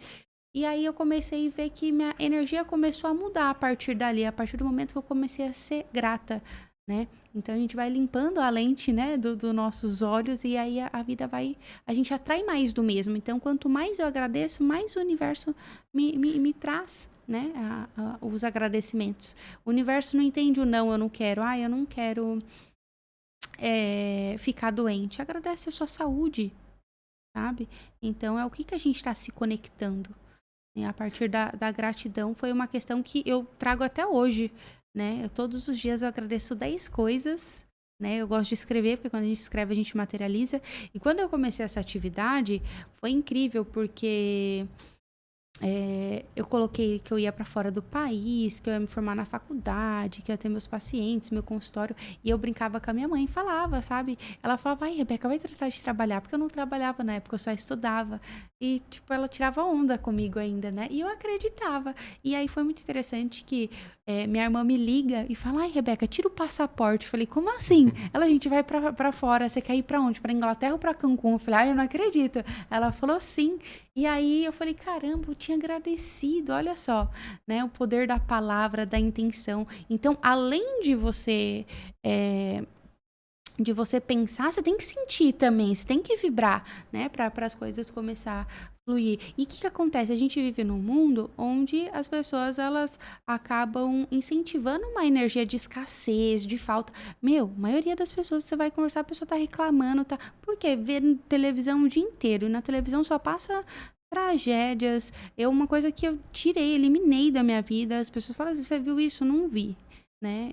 E aí eu comecei a ver que minha energia começou a mudar a partir dali, a partir do momento que eu comecei a ser grata, né? Então a gente vai limpando a lente, né, dos nossos olhos, e aí a vida vai, a gente atrai mais do mesmo. Então quanto mais eu agradeço, mais o universo me traz, né, os agradecimentos. O universo não entende o não, eu não quero, eu não quero ficar doente. Agradece a sua saúde, sabe? Então é o que a gente está se conectando. E a partir da gratidão foi uma questão que eu trago até hoje, né? Todos os dias eu agradeço 10 coisas, né? Eu gosto de escrever, porque quando a gente escreve a gente materializa. E quando eu comecei essa atividade, foi incrível, porque eu coloquei que eu ia para fora do país, que eu ia me formar na faculdade, que eu ia ter meus pacientes, meu consultório. E eu brincava com a minha mãe, falava, sabe? Ela falava, Rebeca, vai tratar de trabalhar. Porque eu não trabalhava na época, eu só estudava. E, tipo, ela tirava onda comigo ainda, né? E eu acreditava. E aí foi muito interessante que minha irmã me liga e fala, ai, Rebeca, tira o passaporte. Eu falei, como assim? Ela, a gente vai pra fora, você quer ir pra onde? Pra Inglaterra ou pra Cancún? Eu falei, ai, eu não acredito. Ela falou, sim. E aí eu falei, caramba, eu tinha agradecido, olha só, né? O poder da palavra, da intenção. Então, além de você pensar, você tem que sentir também, você tem que vibrar, né, para as coisas começar a fluir. E o que acontece? A gente vive num mundo onde as pessoas, elas acabam incentivando uma energia de escassez, de falta. A maioria das pessoas, você vai conversar, a pessoa tá reclamando, tá? Por quê? Vê televisão o dia inteiro, e na televisão só passa tragédias. Uma coisa que eu eliminei da minha vida, as pessoas falam assim, você viu isso? Não vi. Né?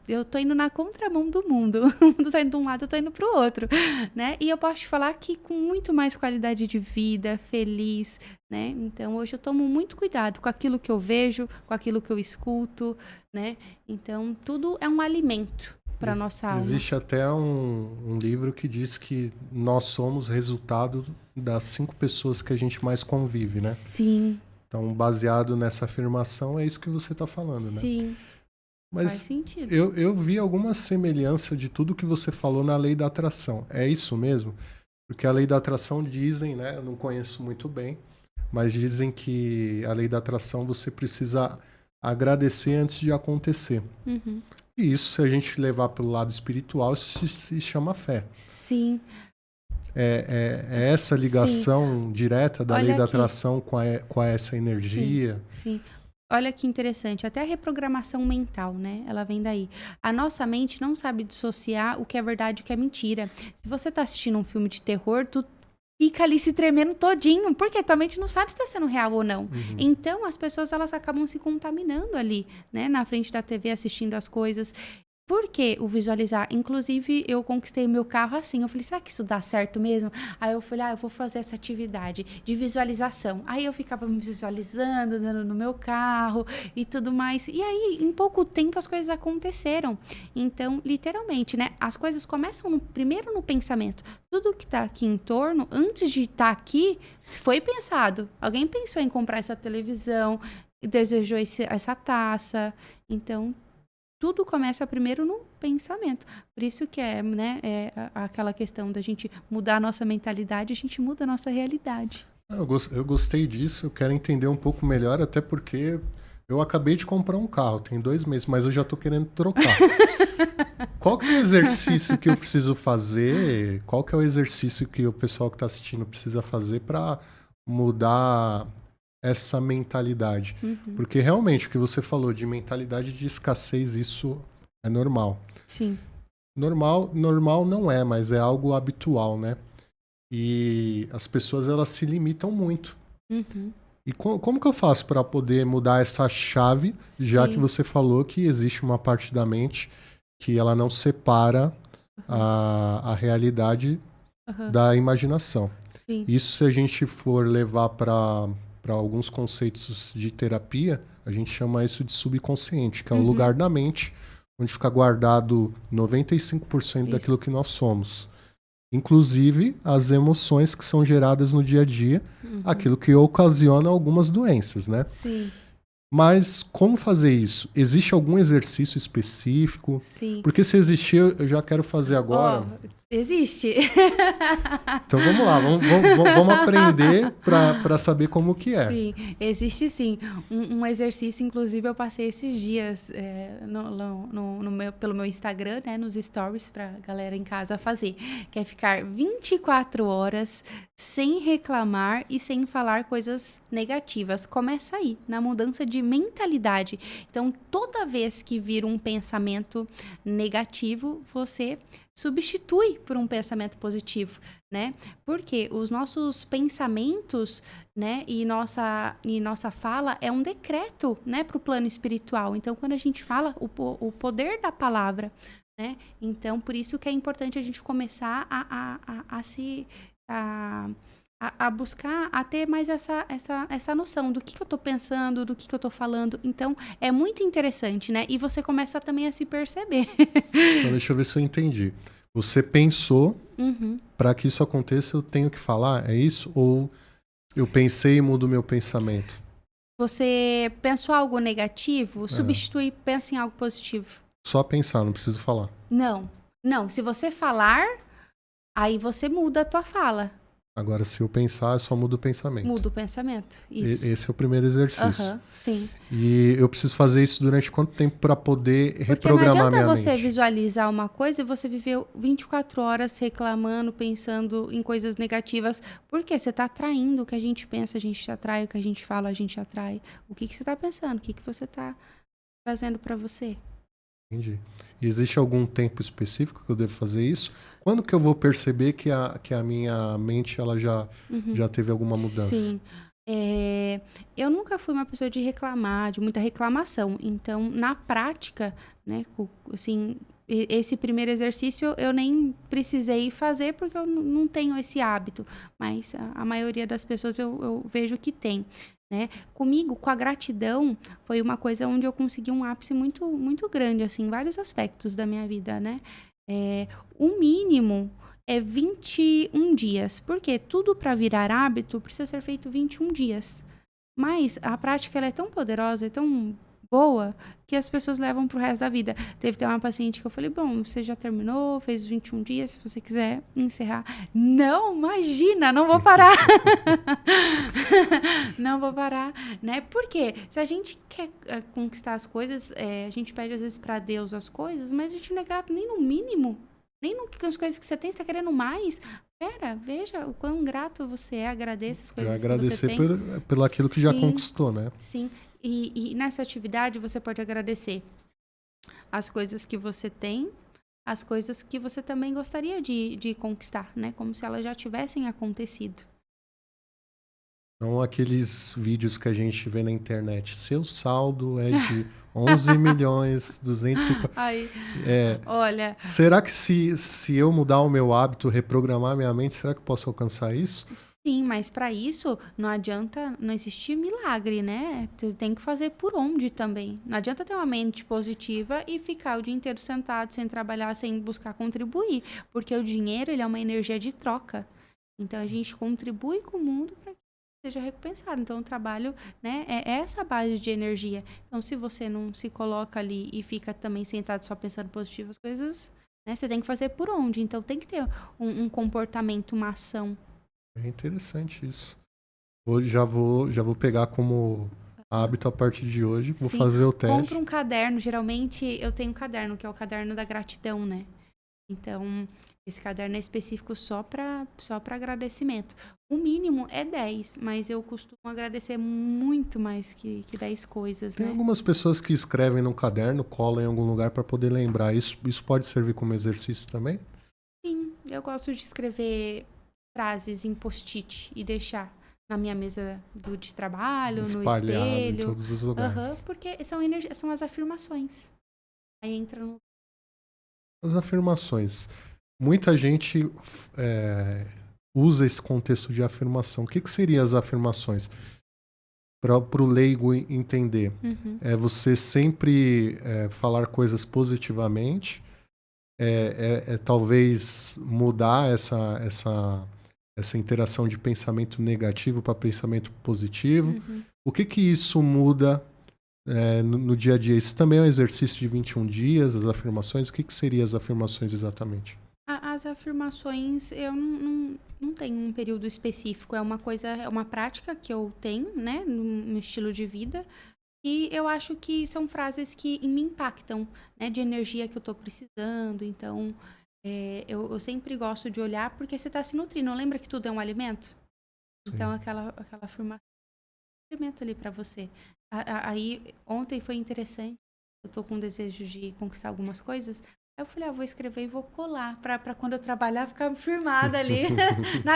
Eu tô indo na contramão do mundo. O mundo tá indo de um lado, eu tô indo pro outro, né? E eu posso te falar que com muito mais qualidade de vida, feliz, né? Então, hoje eu tomo muito cuidado com aquilo que eu vejo, com aquilo que eu escuto, né? Então, tudo é um alimento para nossa alma. Existe até um livro que diz que nós somos resultado das 5 pessoas que a gente mais convive, né? Sim. Então, baseado nessa afirmação, é isso que você tá falando, né? Sim. Mas faz sentido. Eu vi alguma semelhança de tudo que você falou na lei da atração. É isso mesmo? Porque a lei da atração dizem, né? Eu não conheço muito bem, mas dizem que a lei da atração você precisa agradecer antes de acontecer. Uhum. E isso, se a gente levar pelo lado espiritual, isso se chama fé. Sim. É essa ligação direta da lei da atração com essa energia. Sim. Olha que interessante, até a reprogramação mental, né? Ela vem daí. A nossa mente não sabe dissociar o que é verdade e o que é mentira. Se você tá assistindo um filme de terror, tu fica ali se tremendo todinho, porque tua mente não sabe se tá sendo real ou não. Uhum. Então, as pessoas, elas acabam se contaminando ali, né? Na frente da TV, assistindo as coisas. Por que o visualizar? Inclusive, eu conquistei meu carro assim. Eu falei, será que isso dá certo mesmo? Aí eu falei, eu vou fazer essa atividade de visualização. Aí eu ficava me visualizando, andando no meu carro e tudo mais. E aí, em pouco tempo, as coisas aconteceram. Então, literalmente, né? As coisas começam primeiro no pensamento. Tudo que tá aqui em torno, antes de estar aqui, foi pensado. Alguém pensou em comprar essa televisão, desejou essa taça. Então, tudo começa primeiro no pensamento. Por isso que aquela questão da gente mudar a nossa mentalidade, a gente muda a nossa realidade. Eu gostei disso, eu quero entender um pouco melhor, até porque eu acabei de comprar um carro, tem 2 meses, mas eu já tô querendo trocar. Qual que é o exercício que eu preciso fazer? Qual que é o exercício que o pessoal que está assistindo precisa fazer para mudar essa mentalidade? Uhum. Porque realmente o que você falou de mentalidade de escassez, isso é normal. Sim. Normal não é, mas é algo habitual, né? E as pessoas, elas se limitam muito. Uhum. E como que eu faço para poder mudar essa chave, já que você falou que existe uma parte da mente que ela não separa a realidade da imaginação? Sim. Isso, se a gente for levar para alguns conceitos de terapia, a gente chama isso de subconsciente, que é o lugar da mente onde fica guardado 95% daquilo que nós somos. Inclusive as emoções que são geradas no dia a dia, aquilo que ocasiona algumas doenças, né? Sim. Mas como fazer isso? Existe algum exercício específico? Sim. Porque se existir, eu já quero fazer agora. Existe. Então vamos lá, vamos aprender para saber como que é. Sim, existe sim. Um exercício, inclusive, eu passei esses dias pelo meu Instagram, né, nos stories, para a galera em casa fazer. Que é ficar 24 horas sem reclamar e sem falar coisas negativas. Começa aí, na mudança de mentalidade. Então, toda vez que vir um pensamento negativo, você substitui por um pensamento positivo, né? Porque os nossos pensamentos, né, e nossa fala é um decreto, né, para o plano espiritual. Então, quando a gente fala, o poder da palavra, né? Então, por isso que é importante a gente começar a buscar, a ter mais essa noção do que eu tô pensando, do que eu tô falando. Então, é muito interessante, né? E você começa também a se perceber. Então, deixa eu ver se eu entendi. Você pensou, para que isso aconteça, eu tenho que falar? É isso? Ou eu pensei e mudo o meu pensamento? Você pensou algo negativo, substitui, pensa em algo positivo. Só pensar, não preciso falar. Não. Se você falar, aí você muda a tua fala. Agora, se eu pensar, eu só mudo o pensamento. Muda o pensamento, isso. Esse é o primeiro exercício. Sim. E eu preciso fazer isso durante quanto tempo para poder reprogramar minha mente? Porque não adianta você visualizar uma coisa e você viver 24 horas reclamando, pensando em coisas negativas. Porque você está atraindo o que a gente pensa, a gente atrai. O que a gente fala, a gente atrai. O que você está pensando? O que você está trazendo para você? Entendi. E existe algum tempo específico que eu devo fazer isso? Quando que eu vou perceber que a minha mente ela já teve alguma mudança? Sim. Eu nunca fui uma pessoa de reclamar, de muita reclamação. Então, na prática, né, assim, esse primeiro exercício eu nem precisei fazer porque eu não tenho esse hábito. Mas a maioria das pessoas eu vejo que tem. Né? Comigo, com a gratidão, foi uma coisa onde eu consegui um ápice muito, muito grande, assim, em vários aspectos da minha vida, né? O mínimo é 21 dias, porque tudo para virar hábito precisa ser feito 21 dias. Mas a prática ela é tão poderosa, é tão boa, que as pessoas levam pro resto da vida. Teve até uma paciente que eu falei, bom, você já terminou, fez os 21 dias, se você quiser encerrar. Não, imagina, não vou parar. Não vou parar, né? Porque se a gente quer conquistar as coisas, a gente pede às vezes para Deus as coisas, mas a gente não é grato nem no mínimo, nem nas coisas que você tem, você tá querendo mais. Pera, veja o quão grato você é, agradeça as coisas que você tem. Agradecer pelo aquilo que já conquistou, né? Sim, e nessa atividade você pode agradecer as coisas que você tem, as coisas que você também gostaria de conquistar, né? Como se elas já tivessem acontecido. Então, aqueles vídeos que a gente vê na internet, seu saldo é de 11 milhões, 250... Olha... Será que se eu mudar o meu hábito, reprogramar minha mente, será que eu posso alcançar isso? Sim, mas para isso não adianta, não existe milagre, né? Você tem que fazer por onde também. Não adianta ter uma mente positiva e ficar o dia inteiro sentado, sem trabalhar, sem buscar contribuir. Porque o dinheiro, ele é uma energia de troca. Então, a gente contribui com o mundo para seja recompensado. Então, o trabalho, né, é essa base de energia. Então, se você não se coloca ali e fica também sentado só pensando positivas coisas, né, você tem que fazer por onde. Então, tem que ter um comportamento, uma ação. É interessante isso. Hoje já vou pegar como hábito a partir de hoje. Vou fazer o teste. Compra um caderno. Geralmente, eu tenho um caderno, que é o caderno da gratidão, né? Então, esse caderno é específico só para agradecimento. O mínimo é 10, mas eu costumo agradecer muito mais que 10 coisas, Tem né? algumas pessoas que escrevem no caderno, colam em algum lugar para poder lembrar. Isso pode servir como exercício também? Sim, eu gosto de escrever frases em post-it e deixar na minha mesa de trabalho, espalhado no espelho. Em todos os lugares. Porque são as afirmações. Aí entra no... As afirmações. Muita gente usa esse contexto de afirmação. O que seriam as afirmações? Para o leigo entender. É você sempre falar coisas positivamente, talvez mudar essa interação de pensamento negativo para pensamento positivo. O que isso muda no dia a dia? Isso também é um exercício de 21 dias, as afirmações. O que seriam as afirmações exatamente? As afirmações, eu não tenho um período específico. É uma prática que eu tenho, né, no estilo de vida. E eu acho que são frases que me impactam, né, de energia que eu tô precisando. Então, eu sempre gosto de olhar, porque você tá se nutrindo. Lembra que tudo é um alimento? Sim. Então, aquela afirmação é um alimento ali para você. Aí, ontem foi interessante. Eu tô com desejo de conquistar algumas coisas. Aí eu falei, vou escrever e vou colar pra quando eu trabalhar ficar firmada ali.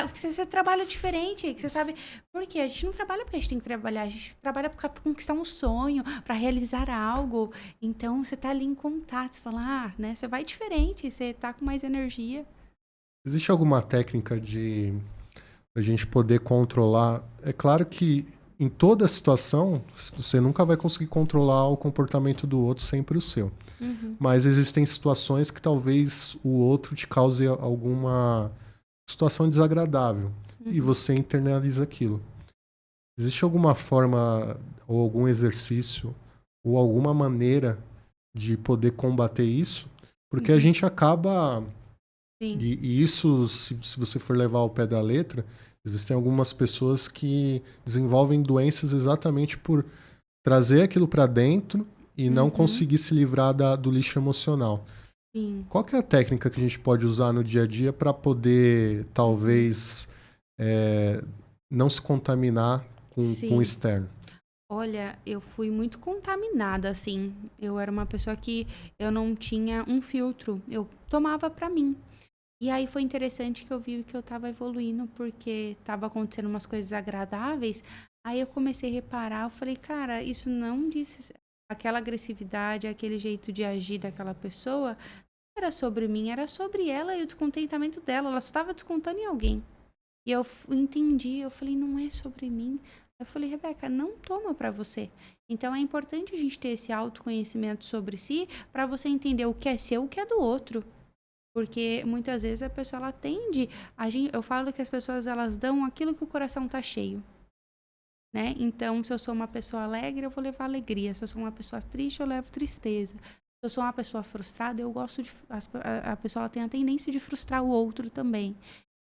Porque você trabalha diferente, você sabe. Por quê? A gente não trabalha porque a gente tem que trabalhar, a gente trabalha pra conquistar um sonho, pra realizar algo. Então você tá ali em contato, você fala, né? Você vai diferente, você tá com mais energia. Existe alguma técnica de a gente poder controlar? É claro que em toda situação, você nunca vai conseguir controlar o comportamento do outro, sempre o seu. Mas existem situações que talvez o outro te cause alguma situação desagradável. E você internaliza aquilo. Existe alguma forma, ou algum exercício, ou alguma maneira de poder combater isso? Porque a Uhum. gente acaba. Sim. E isso, se você for levar ao pé da letra, existem algumas pessoas que desenvolvem doenças exatamente por trazer aquilo para dentro e não Uhum. conseguir se livrar do lixo emocional. Sim. Qual que é a técnica que a gente pode usar no dia a dia para poder, Uhum. talvez, é, não se contaminar com o Sim. externo? Olha, eu fui muito contaminada, assim. Eu era uma pessoa que eu não tinha um filtro. Eu tomava pra mim. E aí foi interessante que eu vi que eu estava evoluindo, porque estava acontecendo umas coisas agradáveis. Aí eu comecei a reparar, eu falei, cara, isso não diz aquela agressividade, aquele jeito de agir daquela pessoa, não era sobre mim, era sobre ela e o descontentamento dela. Ela só estava descontando em alguém. E eu entendi, eu falei, não é sobre mim. Eu falei, Rebeca, não toma pra você. Então é importante a gente ter esse autoconhecimento sobre si para você entender o que é seu, o que é do outro. Porque muitas vezes a pessoa ela tende, eu falo que as pessoas elas dão aquilo que o coração tá cheio, né? Então, se eu sou uma pessoa alegre, eu vou levar alegria. Se eu sou uma pessoa triste, eu levo tristeza. Se eu sou uma pessoa frustrada, eu gosto de a pessoa ela tem a tendência de frustrar o outro também.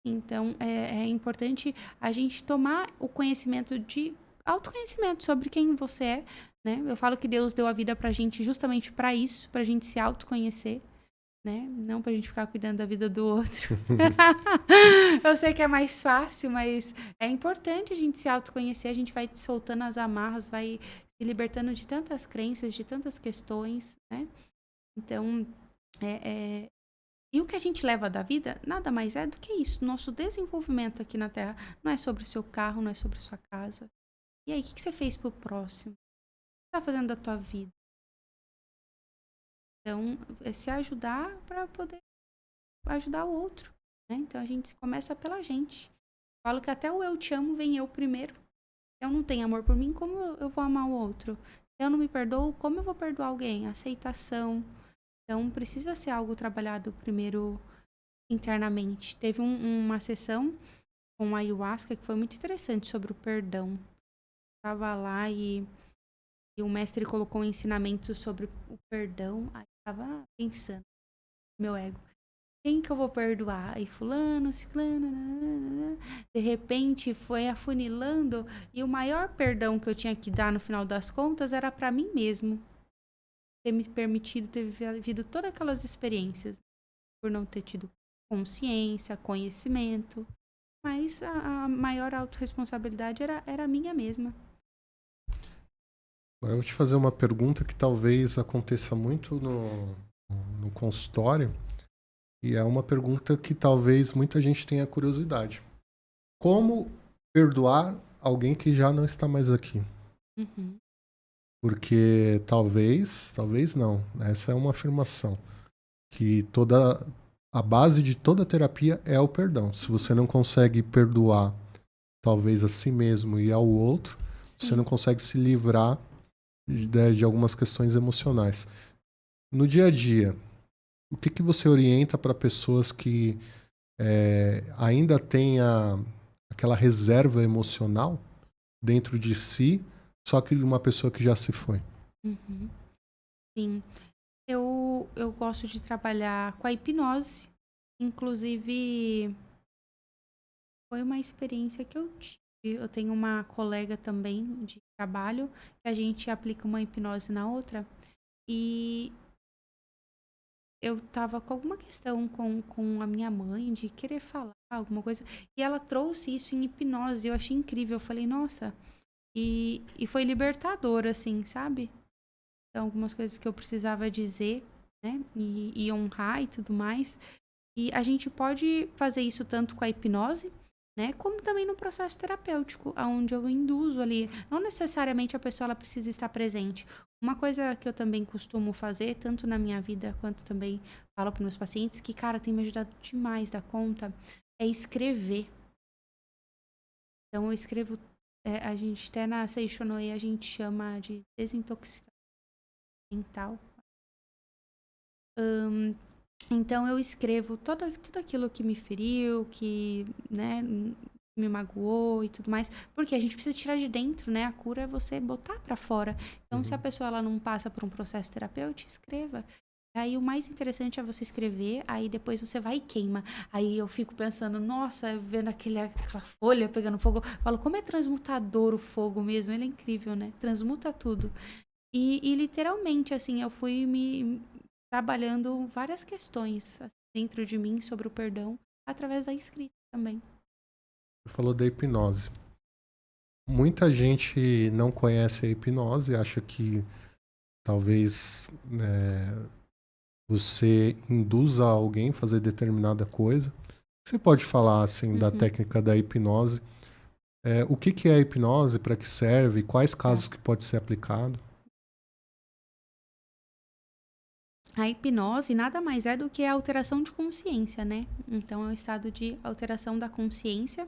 Então, é importante a gente tomar o conhecimento de autoconhecimento sobre quem você é, né? Eu falo que Deus deu a vida pra gente justamente para isso, pra gente se autoconhecer, né? Não pra gente ficar cuidando da vida do outro. Eu sei que é mais fácil, mas é importante a gente se autoconhecer, a gente vai soltando as amarras, vai se libertando de tantas crenças, de tantas questões, né? Então, é, é... e o que a gente leva da vida nada mais é do que isso. Nosso desenvolvimento aqui na Terra não é sobre o seu carro, não é sobre a sua casa. E aí, o que você fez pro próximo? O que você tá fazendo da tua vida? Então, é se ajudar para poder ajudar o outro, né? Então a gente começa pela gente. Falo que até o eu te amo vem eu primeiro. Se eu não tenho amor por mim, como eu vou amar o outro? Se eu não me perdoo, como eu vou perdoar alguém? Aceitação. Então precisa ser algo trabalhado primeiro internamente. Teve uma sessão com a ayahuasca que foi muito interessante sobre o perdão. Tava lá e o mestre colocou um ensinamento sobre o perdão. Aí eu tava pensando, meu ego. Quem que eu vou perdoar? Aí fulano, ciclano, nananana. De repente foi afunilando e o maior perdão que eu tinha que dar no final das contas era para mim mesmo. Ter me permitido ter vivido todas aquelas experiências. Por não ter tido consciência, conhecimento. Mas a maior autorresponsabilidade era minha mesma. Agora eu vou te fazer uma pergunta que talvez aconteça muito no consultório, e é uma pergunta que talvez muita gente tenha curiosidade. Como perdoar alguém que já não está mais aqui? Uhum. Porque talvez não, essa é uma afirmação, que a base de toda terapia é o perdão. Se você não consegue perdoar talvez a si mesmo e ao outro, você não Sim. consegue se livrar de algumas questões emocionais. No dia a dia, o que você orienta para pessoas que ainda têm aquela reserva emocional dentro de si, só que de uma pessoa que já se foi? Uhum. Sim. Eu gosto de trabalhar com a hipnose. Inclusive, foi uma experiência que eu tive. Eu tenho uma colega também de trabalho que a gente aplica uma hipnose na outra e eu tava com alguma questão com a minha mãe de querer falar alguma coisa e ela trouxe isso em hipnose. Eu achei incrível. Eu falei, nossa, e foi libertador, assim, sabe? Então, algumas coisas que eu precisava dizer, né? E honrar e tudo mais. E a gente pode fazer isso tanto com a hipnose, né, como também no processo terapêutico, onde eu induzo ali. Não necessariamente a pessoa ela precisa estar presente. Uma coisa que eu também costumo fazer, tanto na minha vida quanto também falo para meus pacientes, que, cara, tem me ajudado demais da conta, é escrever. Então, eu escrevo, a gente até na Seishonoe a gente chama de desintoxicação mental. Então eu escrevo tudo aquilo que me feriu, que, né, me magoou e tudo mais, porque a gente precisa tirar de dentro, né? A cura é você botar pra fora. Então, se a pessoa ela não passa por um processo terapêutico, escreva. Aí o mais interessante é você escrever, aí depois você vai e queima. Aí eu fico pensando, nossa, vendo aquela folha pegando fogo, eu falo, como é transmutador o fogo mesmo, ele é incrível, né? Transmuta tudo. E literalmente, assim, eu fui me trabalhando várias questões dentro de mim sobre o perdão, através da escrita também. Você falou da hipnose. Muita gente não conhece a hipnose, acha que talvez você induza alguém a fazer determinada coisa. Você pode falar assim da técnica da hipnose? O que é a hipnose? Para que serve? Quais casos que pode ser aplicado? A hipnose nada mais é do que a alteração de consciência, né? Então, é um estado de alteração da consciência.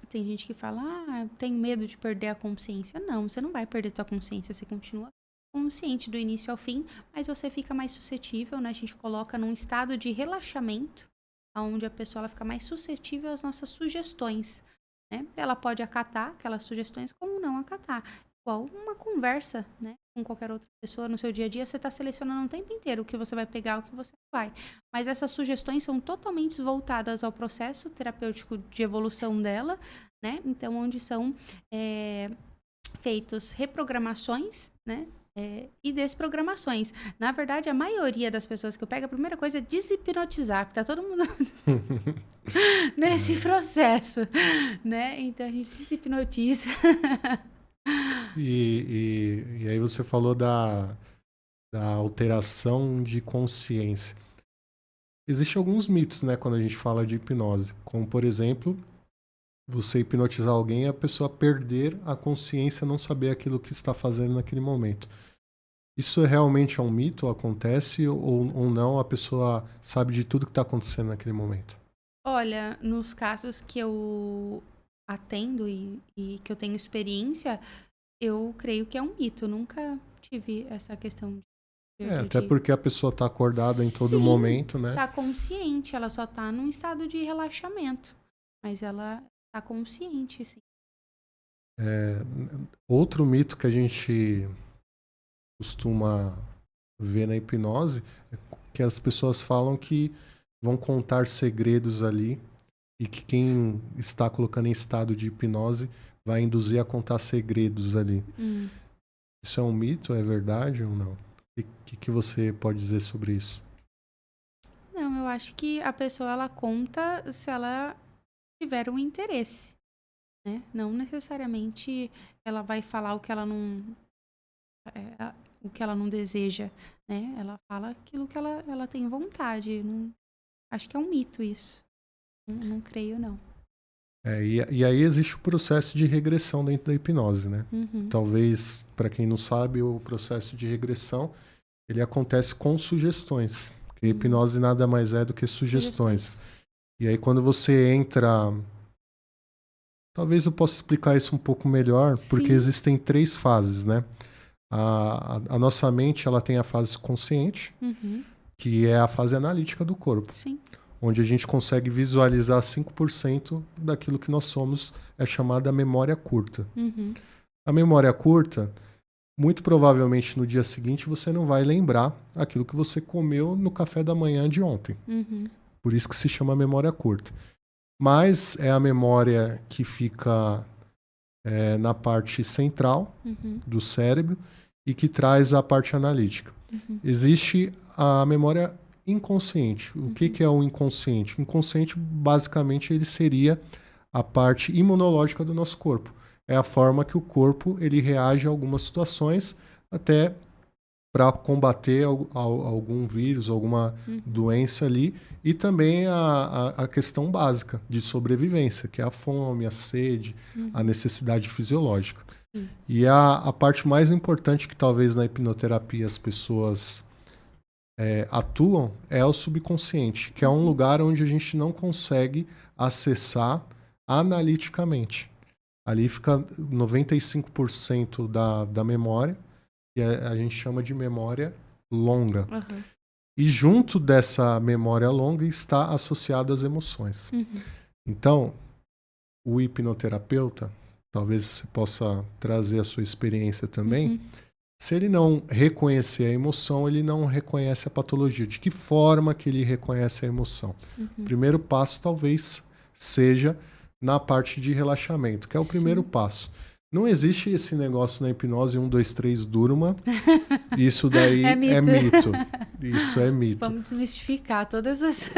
Tem gente que fala, tenho medo de perder a consciência. Não, você não vai perder a sua consciência, você continua consciente do início ao fim, mas você fica mais suscetível, né? A gente coloca num estado de relaxamento, onde a pessoa ela fica mais suscetível às nossas sugestões, né? Ela pode acatar aquelas sugestões como não acatar. Igual uma conversa, né? Com qualquer outra pessoa no seu dia a dia, você está selecionando o tempo inteiro o que você vai pegar, o que você não vai. Mas essas sugestões são totalmente voltadas ao processo terapêutico de evolução dela, né? Então, onde são feitos reprogramações, né? E desprogramações. Na verdade, a maioria das pessoas que eu pego, a primeira coisa é deshipnotizar, porque tá todo mundo nesse processo, né? Então, a gente deshipnotiza. E aí você falou da alteração de consciência. Existem alguns mitos, né, quando a gente fala de hipnose. Como, por exemplo, você hipnotizar alguém e a pessoa perder a consciência, não saber aquilo que está fazendo naquele momento. Isso realmente é um mito? Acontece ou não? A pessoa sabe de tudo que está acontecendo naquele momento? Olha, nos casos que eu atendo e que eu tenho experiência, eu creio que é um mito. Eu nunca tive essa questão Até porque a pessoa está acordada em todo momento, né? Está consciente, ela só está num estado de relaxamento. Mas ela está consciente, sim. Outro mito que a gente costuma ver na hipnose é que as pessoas falam que vão contar segredos ali e que quem está colocando em estado de hipnose vai induzir a contar segredos ali. Isso é um mito? É verdade ou não? O que você pode dizer sobre isso? Não, eu acho que a pessoa ela conta se ela tiver um interesse, né? Não necessariamente ela vai falar o que ela não deseja, né? Ela fala aquilo que ela tem vontade. Não, acho que é um mito isso. Não creio, não. E aí existe o processo de regressão dentro da hipnose, né? Uhum. Talvez, para quem não sabe, o processo de regressão ele acontece com sugestões. Porque a hipnose nada mais é do que sugestões. E aí quando você entra... Talvez eu possa explicar isso um pouco melhor, porque existem 3 fases, né? A nossa mente ela tem a fase consciente, que é a fase analítica do corpo. Sim. Onde a gente consegue visualizar 5% daquilo que nós somos, é chamada memória curta. A memória curta, muito provavelmente no dia seguinte você não vai lembrar aquilo que você comeu no café da manhã de ontem. Por isso que se chama memória curta. Mas é a memória que fica na parte central do cérebro e que traz a parte analítica. Existe a memória inconsciente. O que é o inconsciente? O inconsciente, basicamente, ele seria a parte imunológica do nosso corpo. É a forma que o corpo ele reage a algumas situações, até para combater algum vírus, alguma doença ali, e também a questão básica de sobrevivência, que é a fome, a sede, a necessidade fisiológica. E a parte mais importante que talvez na hipnoterapia as pessoas atuam é o subconsciente, que é um lugar onde a gente não consegue acessar analiticamente. Ali fica 95% da memória, que a gente chama de memória longa. E junto dessa memória longa está associado às emoções. Então, o hipnoterapeuta, talvez você possa trazer a sua experiência também, se ele não reconhecer a emoção, ele não reconhece a patologia. De que forma que ele reconhece a emoção? O primeiro passo talvez seja na parte de relaxamento, que é o primeiro passo. Não existe esse negócio na hipnose 1, 2, 3, durma. Isso daí é mito. Isso é mito. Vamos desmistificar todas as...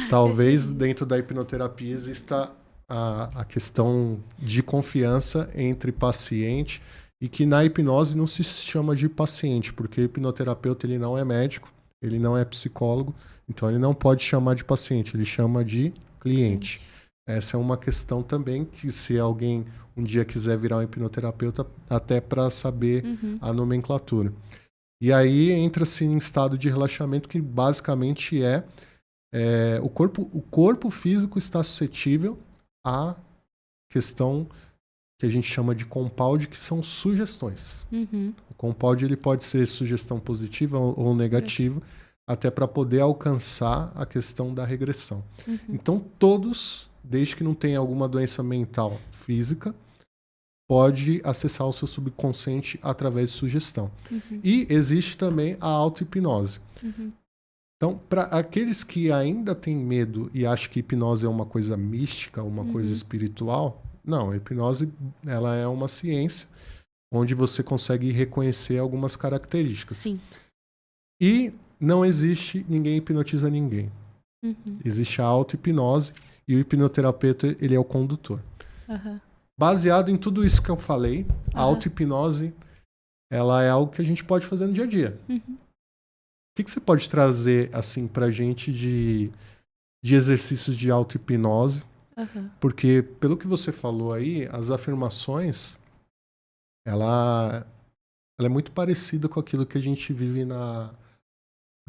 Talvez dentro da hipnoterapia exista a questão de confiança entre paciente e que na hipnose não se chama de paciente, porque o hipnoterapeuta ele não é médico, ele não é psicólogo, então ele não pode chamar de paciente, ele chama de cliente. Essa é uma questão também que se alguém um dia quiser virar um hipnoterapeuta, até para saber a nomenclatura. E aí entra-se em estado de relaxamento que basicamente o corpo físico está suscetível à questão que a gente chama de compound, que são sugestões. O compound ele pode ser sugestão positiva ou negativa, até para poder alcançar a questão da regressão. Então todos, desde que não tenha alguma doença mental física, pode acessar o seu subconsciente através de sugestão. E existe também a auto-hipnose. Então, para aqueles que ainda têm medo e acham que hipnose é uma coisa mística, uma coisa espiritual, não, a hipnose ela é uma ciência onde você consegue reconhecer algumas características. Sim. E não existe ninguém hipnotiza ninguém. Existe a auto-hipnose e o hipnoterapeuta ele é o condutor. Baseado em tudo isso que eu falei, a auto-hipnose ela é algo que a gente pode fazer no dia a dia. O que você pode trazer assim, para a gente de exercícios de auto-hipnose? Porque, pelo que você falou aí, as afirmações, ela é muito parecida com aquilo que a gente vive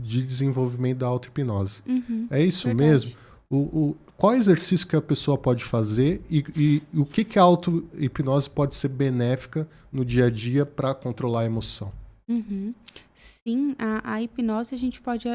de desenvolvimento da auto-hipnose. É isso mesmo? Qual exercício que a pessoa pode fazer e o que a auto-hipnose pode ser benéfica no dia a dia para controlar a emoção? Sim, a hipnose a gente pode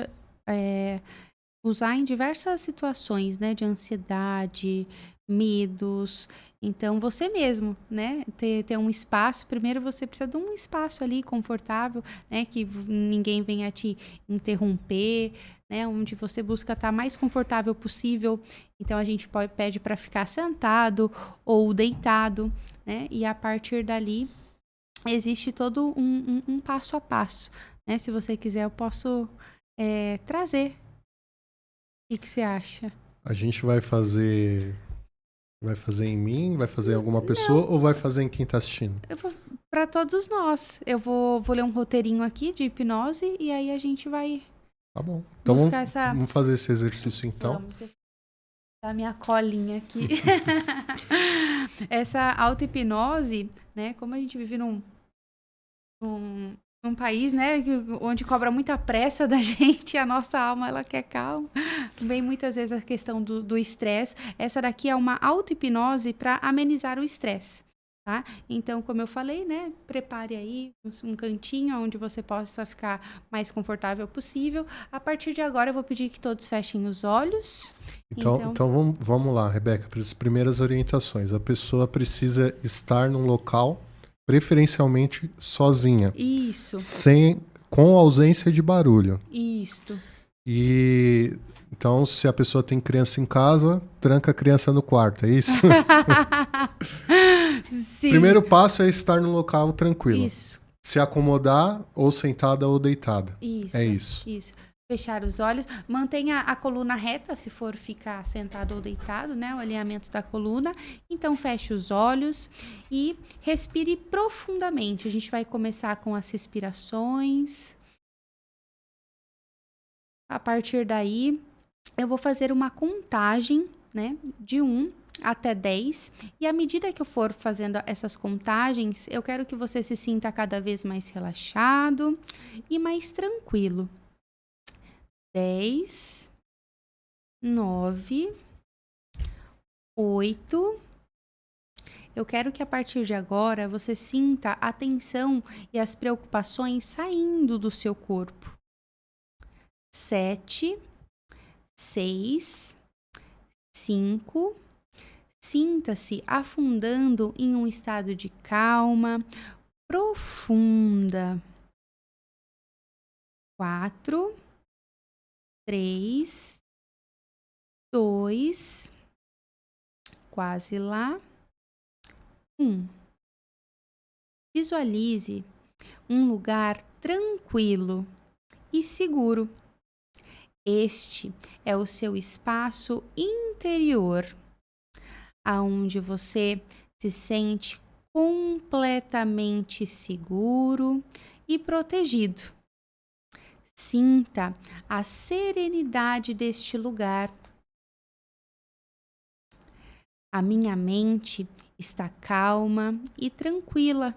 usar em diversas situações, né? De ansiedade, medos. Então, você mesmo, né? Ter um espaço. Primeiro, você precisa de um espaço ali confortável, né? Que ninguém venha te interromper, né? Onde você busca estar mais confortável possível. Então, a gente pede para ficar sentado ou deitado, né? E a partir dali, existe todo um passo a passo, né? Se você quiser, eu posso trazer. O que você acha? A gente vai fazer em mim? Vai fazer em alguma pessoa? Ou vai fazer em quem está assistindo? Para todos nós. Eu vou ler um roteirinho aqui de hipnose e aí a gente vai... Tá bom. Então vamos fazer esse exercício então. Vamos deixar a minha colinha aqui. Essa auto-hipnose, né? Como a gente vive num país, né, onde cobra muita pressa da gente, a nossa alma, ela quer calma. Vem muitas vezes a questão do estresse. Essa daqui é uma auto-hipnose para amenizar o estresse, tá? Então, como eu falei, né, prepare aí um cantinho onde você possa ficar mais confortável possível. A partir de agora, eu vou pedir que todos fechem os olhos. Então vamos lá, Rebeca, para as primeiras orientações. A pessoa precisa estar num local preferencialmente sozinha. Isso. Com ausência de barulho. Isso. E então, se a pessoa tem criança em casa, tranca a criança no quarto, é isso? Sim. Primeiro passo é estar num local tranquilo. Isso. Se acomodar, ou sentada ou deitada. Isso. É isso. Isso. Fechar os olhos, mantenha a coluna reta, se for ficar sentado ou deitado, né? O alinhamento da coluna. Então, feche os olhos e respire profundamente. A gente vai começar com as respirações. A partir daí, eu vou fazer uma contagem, né? De 1 até 10. E à medida que eu for fazendo essas contagens, eu quero que você se sinta cada vez mais relaxado e mais tranquilo. 10, 9, 8. Eu quero que a partir de agora você sinta a tensão e as preocupações saindo do seu corpo. 7, 6, 5. Sinta-se afundando em um estado de calma profunda. 4, 3, 2, quase lá. 1. Visualize um lugar tranquilo e seguro. Este é o seu espaço interior, aonde você se sente completamente seguro e protegido. Sinta a serenidade deste lugar. A minha mente está calma e tranquila.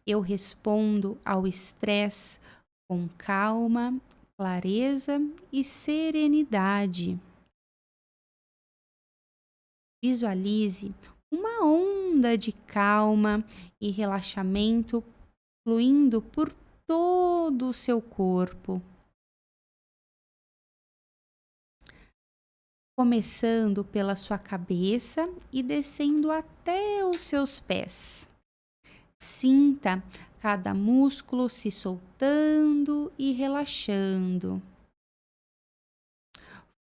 Eu respondo ao estresse com calma, clareza e serenidade. Visualize uma onda de calma e relaxamento fluindo por todo o seu corpo. Começando pela sua cabeça e descendo até os seus pés. Sinta cada músculo se soltando e relaxando.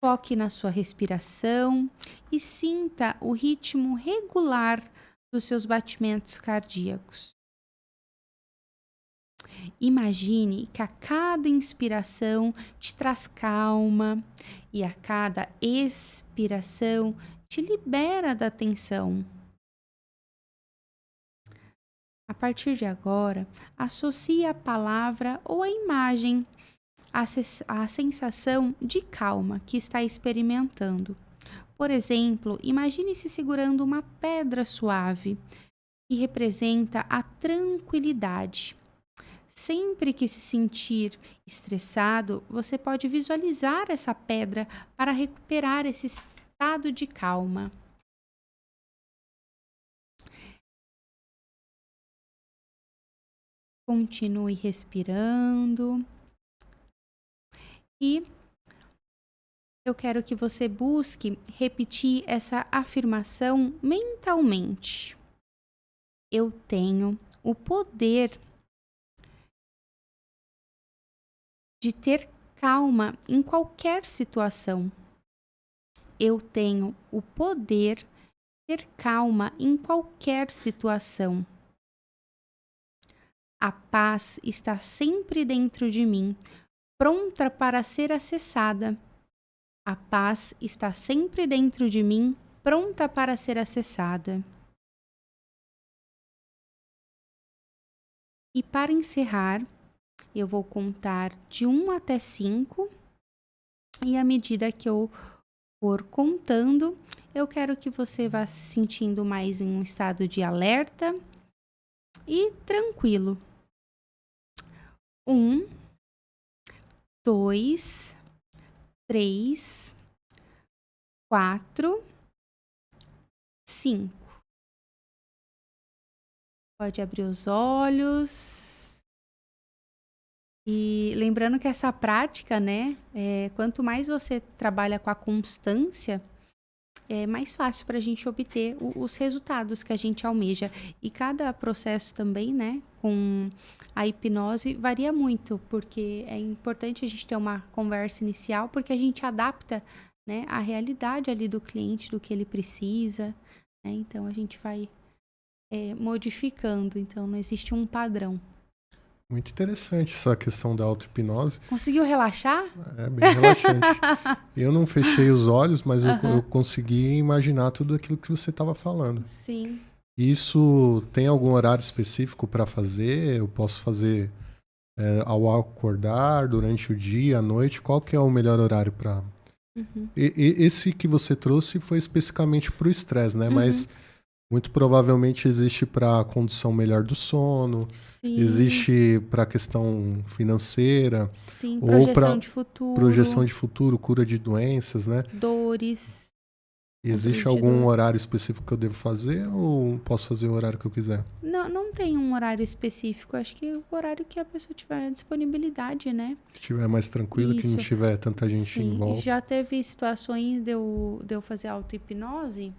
Foque na sua respiração e sinta o ritmo regular dos seus batimentos cardíacos. Imagine que a cada inspiração te traz calma e a cada expiração te libera da tensão. A partir de agora, associe a palavra ou a imagem à sensação de calma que está experimentando. Por exemplo, imagine-se segurando uma pedra suave, que representa a tranquilidade. Sempre que se sentir estressado, você pode visualizar essa pedra para recuperar esse estado de calma. Continue respirando. E eu quero que você busque repetir essa afirmação mentalmente. Eu tenho o poder de ter calma em qualquer situação. Eu tenho o poder de ter calma em qualquer situação. A paz está sempre dentro de mim, pronta para ser acessada. A paz está sempre dentro de mim, pronta para ser acessada. E para encerrar, eu vou contar de 1 até 5 e à medida que eu for contando, eu quero que você vá se sentindo mais em um estado de alerta e tranquilo. 1, 2, 3, 4, 5. Pode abrir os olhos. E lembrando que essa prática, né, quanto mais você trabalha com a constância, é mais fácil para a gente obter os resultados que a gente almeja. E cada processo também, né, com a hipnose varia muito, porque é importante a gente ter uma conversa inicial, porque a gente adapta, né, a realidade ali do cliente, do que ele precisa, né? Então a gente vai modificando, então não existe um padrão. Muito interessante essa questão da auto-hipnose. Conseguiu relaxar? É bem relaxante. Eu não fechei os olhos, mas eu consegui imaginar tudo aquilo que você estava falando. Sim. Isso tem algum horário específico para fazer? Eu posso fazer ao acordar, durante o dia, à noite? Qual que é o melhor horário para... Esse que você trouxe foi especificamente para o estresse, né? Mas muito provavelmente existe para a condução melhor do sono, Sim. existe para a questão financeira, Sim, ou projeção para de futuro. projeção de futuro, cura de doenças, né? Dores. E existe algum horário específico que eu devo fazer ou posso fazer o horário que eu quiser? Não tem um horário específico. Acho que o horário que a pessoa tiver disponibilidade, né? Que estiver mais tranquilo, que não Isso. tiver tanta gente em Sim, volta. já teve situações de eu fazer auto-hipnose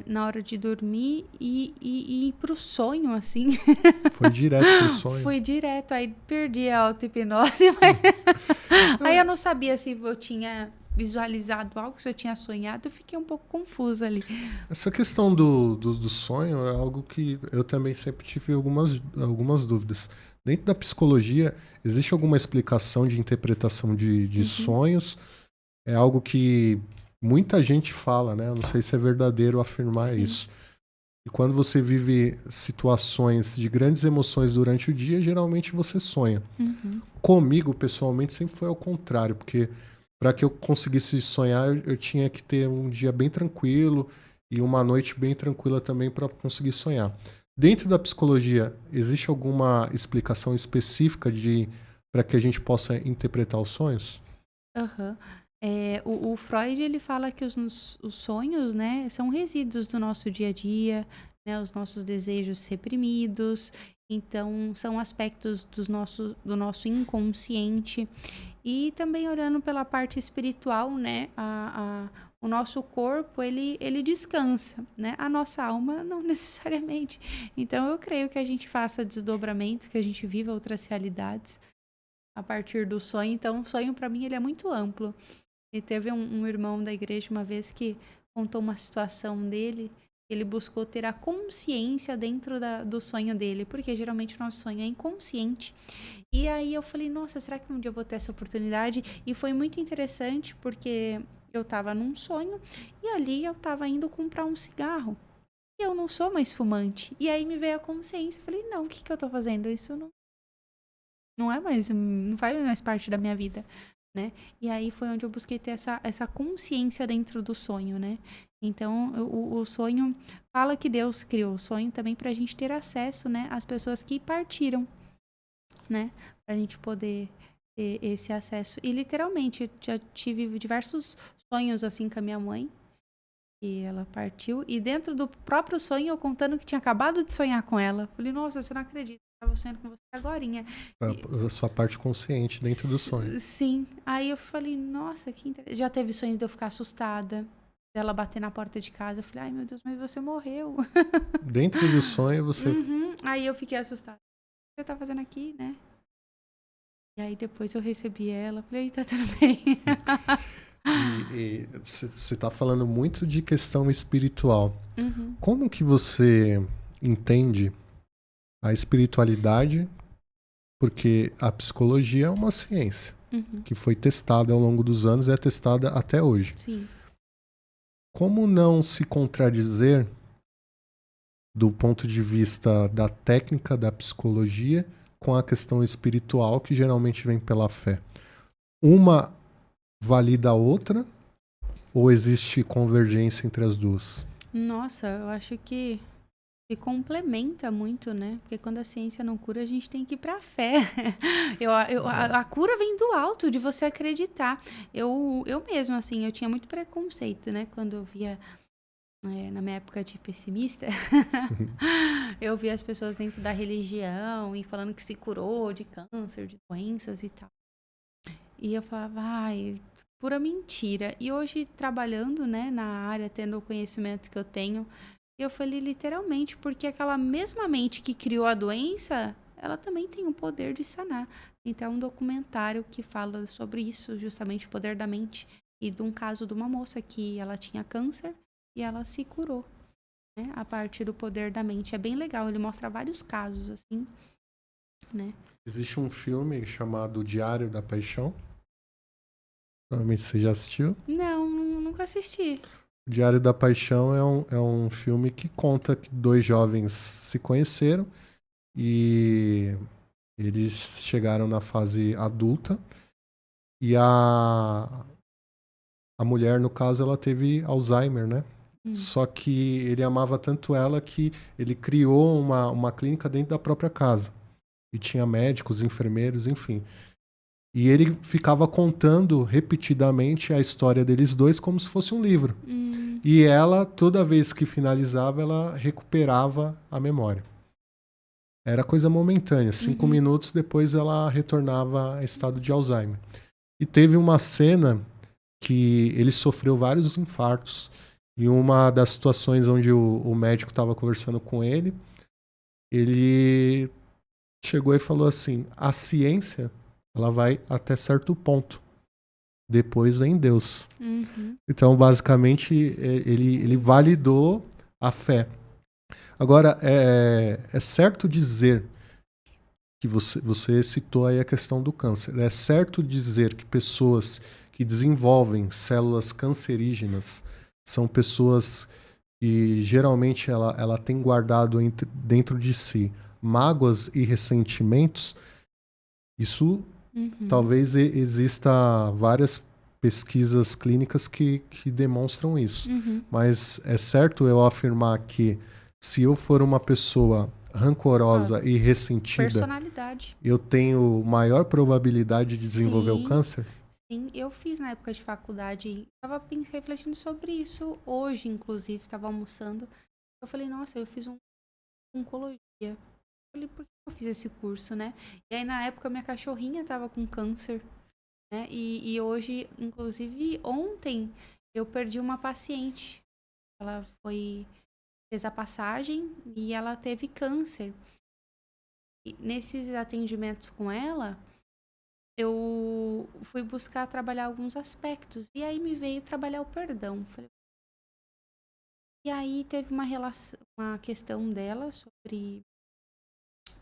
na hora de dormir e ir pro sonho, assim. Foi direto pro sonho. Foi direto, aí perdi a auto-hipnose, mas aí eu não sabia se eu tinha visualizado algo, se eu tinha sonhado, eu fiquei um pouco confusa ali. Essa questão do sonho é algo que eu também sempre tive algumas dúvidas. Dentro da psicologia, existe alguma explicação de interpretação de sonhos? É algo que muita gente fala, né? Eu não sei se é verdadeiro afirmar Sim. isso. E quando você vive situações de grandes emoções durante o dia, geralmente você sonha. Comigo, pessoalmente, sempre foi ao contrário, porque para que eu conseguisse sonhar, eu tinha que ter um dia bem tranquilo e uma noite bem tranquila também para conseguir sonhar. Dentro da psicologia, existe alguma explicação específica para que a gente possa interpretar os sonhos? O Freud, ele fala que os sonhos, né, são resíduos do nosso dia a dia, né, os nossos desejos reprimidos. Então, são aspectos do nosso inconsciente. E também olhando pela parte espiritual, né, o nosso corpo, ele descansa, né? A nossa alma, não necessariamente. Então, eu creio que a gente faça desdobramento, que a gente viva outras realidades a partir do sonho. Então, o sonho, para mim, ele é muito amplo. E teve um irmão da igreja uma vez que contou uma situação dele. Ele buscou ter a consciência dentro do sonho dele, porque geralmente o nosso sonho é inconsciente. E aí eu falei, nossa, será que um dia eu vou ter essa oportunidade? E foi muito interessante, porque eu estava num sonho e ali eu estava indo comprar um cigarro. E eu não sou mais fumante. E aí me veio a consciência. Eu falei, não, o que eu estou fazendo? Isso não é mais, não faz mais parte da minha vida. Né? E aí foi onde eu busquei ter essa consciência dentro do sonho, né? Então, o sonho fala que Deus criou o sonho também para a gente ter acesso, né, às pessoas que partiram, né? Para a gente poder ter esse acesso. E literalmente, eu já tive diversos sonhos assim com a minha mãe, e ela partiu. E dentro do próprio sonho, eu contando que tinha acabado de sonhar com ela. Falei, nossa, você não acredita. Estava sonhando com você agorinha. A sua parte consciente dentro do sonho. Sim. Aí eu falei, nossa, que interessante. Já teve sonhos de eu ficar assustada, dela bater na porta de casa. Eu falei, ai meu Deus, mas você morreu. Dentro do sonho você... Aí eu fiquei assustada. O que você tá fazendo aqui, né? E aí depois eu recebi ela. Falei, tá tudo bem. E você tá falando muito de questão espiritual. Como que você entende a espiritualidade? Porque a psicologia é uma ciência que foi testada ao longo dos anos e é testada até hoje. Sim. Como não se contradizer do ponto de vista da técnica da psicologia com a questão espiritual que geralmente vem pela fé? Uma valida a outra ou existe convergência entre as duas? Nossa, eu acho que se complementa muito, né? Porque quando a ciência não cura, a gente tem que ir pra fé. A cura vem do alto, de você acreditar. Eu mesma, assim, eu tinha muito preconceito, né? Quando eu via, na minha época de pessimista, eu via as pessoas dentro da religião e falando que se curou de câncer, de doenças e tal. E eu falava, ai, pura mentira. E hoje, trabalhando, né, na área, tendo o conhecimento que eu tenho, eu falei literalmente, porque aquela mesma mente que criou a doença, ela também tem o poder de sanar. Então, um documentário que fala sobre isso, justamente o poder da mente, e de um caso de uma moça que ela tinha câncer e ela se curou, né, a partir do poder da mente. É bem legal, ele mostra vários casos, assim, né. Existe um filme chamado Diário da Paixão. Provavelmente você já assistiu. Não, nunca assisti. Diário da Paixão é um filme que conta que dois jovens se conheceram e eles chegaram na fase adulta e a mulher, no caso, ela teve Alzheimer, né? Só que ele amava tanto ela que ele criou uma clínica dentro da própria casa. E tinha médicos, enfermeiros, enfim. E ele ficava contando repetidamente a história deles dois como se fosse um livro. E ela, toda vez que finalizava, ela recuperava a memória. Era coisa momentânea. 5 minutos depois ela retornava a estado de Alzheimer. E teve uma cena que ele sofreu vários infartos. E uma das situações onde o médico estava conversando com ele chegou e falou assim: a ciência, ela vai até certo ponto. Depois vem Deus. Então, basicamente, ele validou a fé. Agora, é certo dizer que você citou aí a questão do câncer. É certo dizer que pessoas que desenvolvem células cancerígenas são pessoas que geralmente ela tem guardado dentro de si mágoas e ressentimentos? Isso talvez exista várias pesquisas clínicas que demonstram isso. Mas é certo eu afirmar que se eu for uma pessoa rancorosa e ressentida, Personalidade. eu tenho maior probabilidade de desenvolver o câncer? Sim, eu fiz na época de faculdade, estava refletindo sobre isso hoje, inclusive, estava almoçando. Eu falei, nossa, eu fiz oncologia. Eu falei, por que eu fiz esse curso, né? E aí, na época, minha cachorrinha estava com câncer, né? E hoje, inclusive, ontem, eu perdi uma paciente. Ela fez a passagem e ela teve câncer. E nesses atendimentos com ela, eu fui buscar trabalhar alguns aspectos. E aí me veio trabalhar o perdão. E aí teve uma questão dela sobre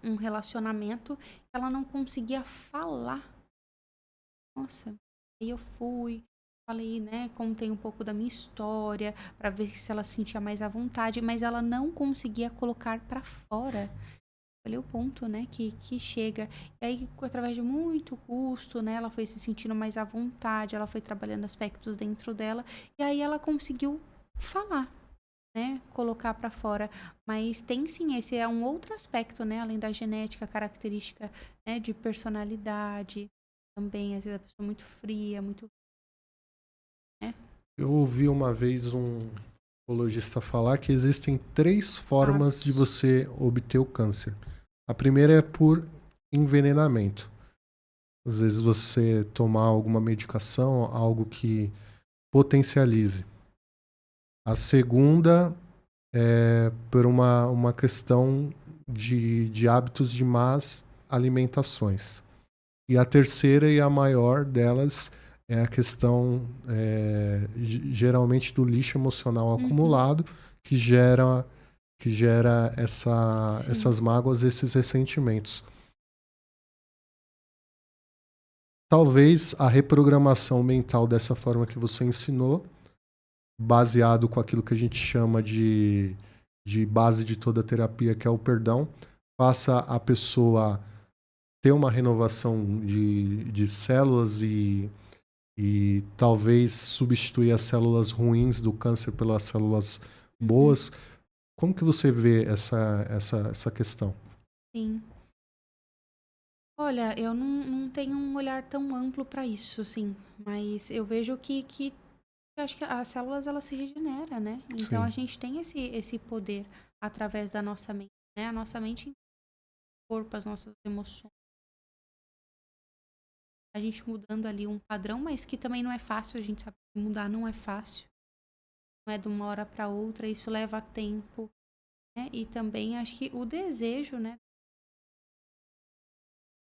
um relacionamento que ela não conseguia falar. Nossa, aí eu falei, né, contei um pouco da minha história para ver se ela se sentia mais à vontade, mas ela não conseguia colocar para fora. Olha o ponto, né, que chega. E aí, através de muito custo, né, ela foi se sentindo mais à vontade, ela foi trabalhando aspectos dentro dela, e aí ela conseguiu falar, né, colocar para fora. Mas tem sim, esse é um outro aspecto, né, além da genética, característica, né, de personalidade, também, às vezes a pessoa muito fria, muito... né? Eu ouvi uma vez um oncologista falar que existem 3 formas de você obter o câncer. A primeira é por envenenamento. Às vezes você tomar alguma medicação, algo que potencialize. A segunda é por uma questão de hábitos de más alimentações. E a terceira e a maior delas é a questão, geralmente, do lixo emocional acumulado, que gera essas mágoas, esses ressentimentos. Talvez a reprogramação mental dessa forma que você ensinou, baseado com aquilo que a gente chama de base de toda a terapia, que é o perdão, faça a pessoa ter uma renovação de células e talvez substituir as células ruins do câncer pelas células boas. Como que você vê essa questão? Sim. Olha, eu não tenho um olhar tão amplo para isso, sim. Mas eu vejo que eu acho que as células, elas se regeneram, né? Então, Sim. a gente tem esse poder através da nossa mente, né? A nossa mente, o corpo, as nossas emoções. A gente mudando ali um padrão, mas que também não é fácil, a gente sabe que mudar não é fácil. Não é de uma hora para outra, isso leva tempo, né? E também acho que o desejo, né?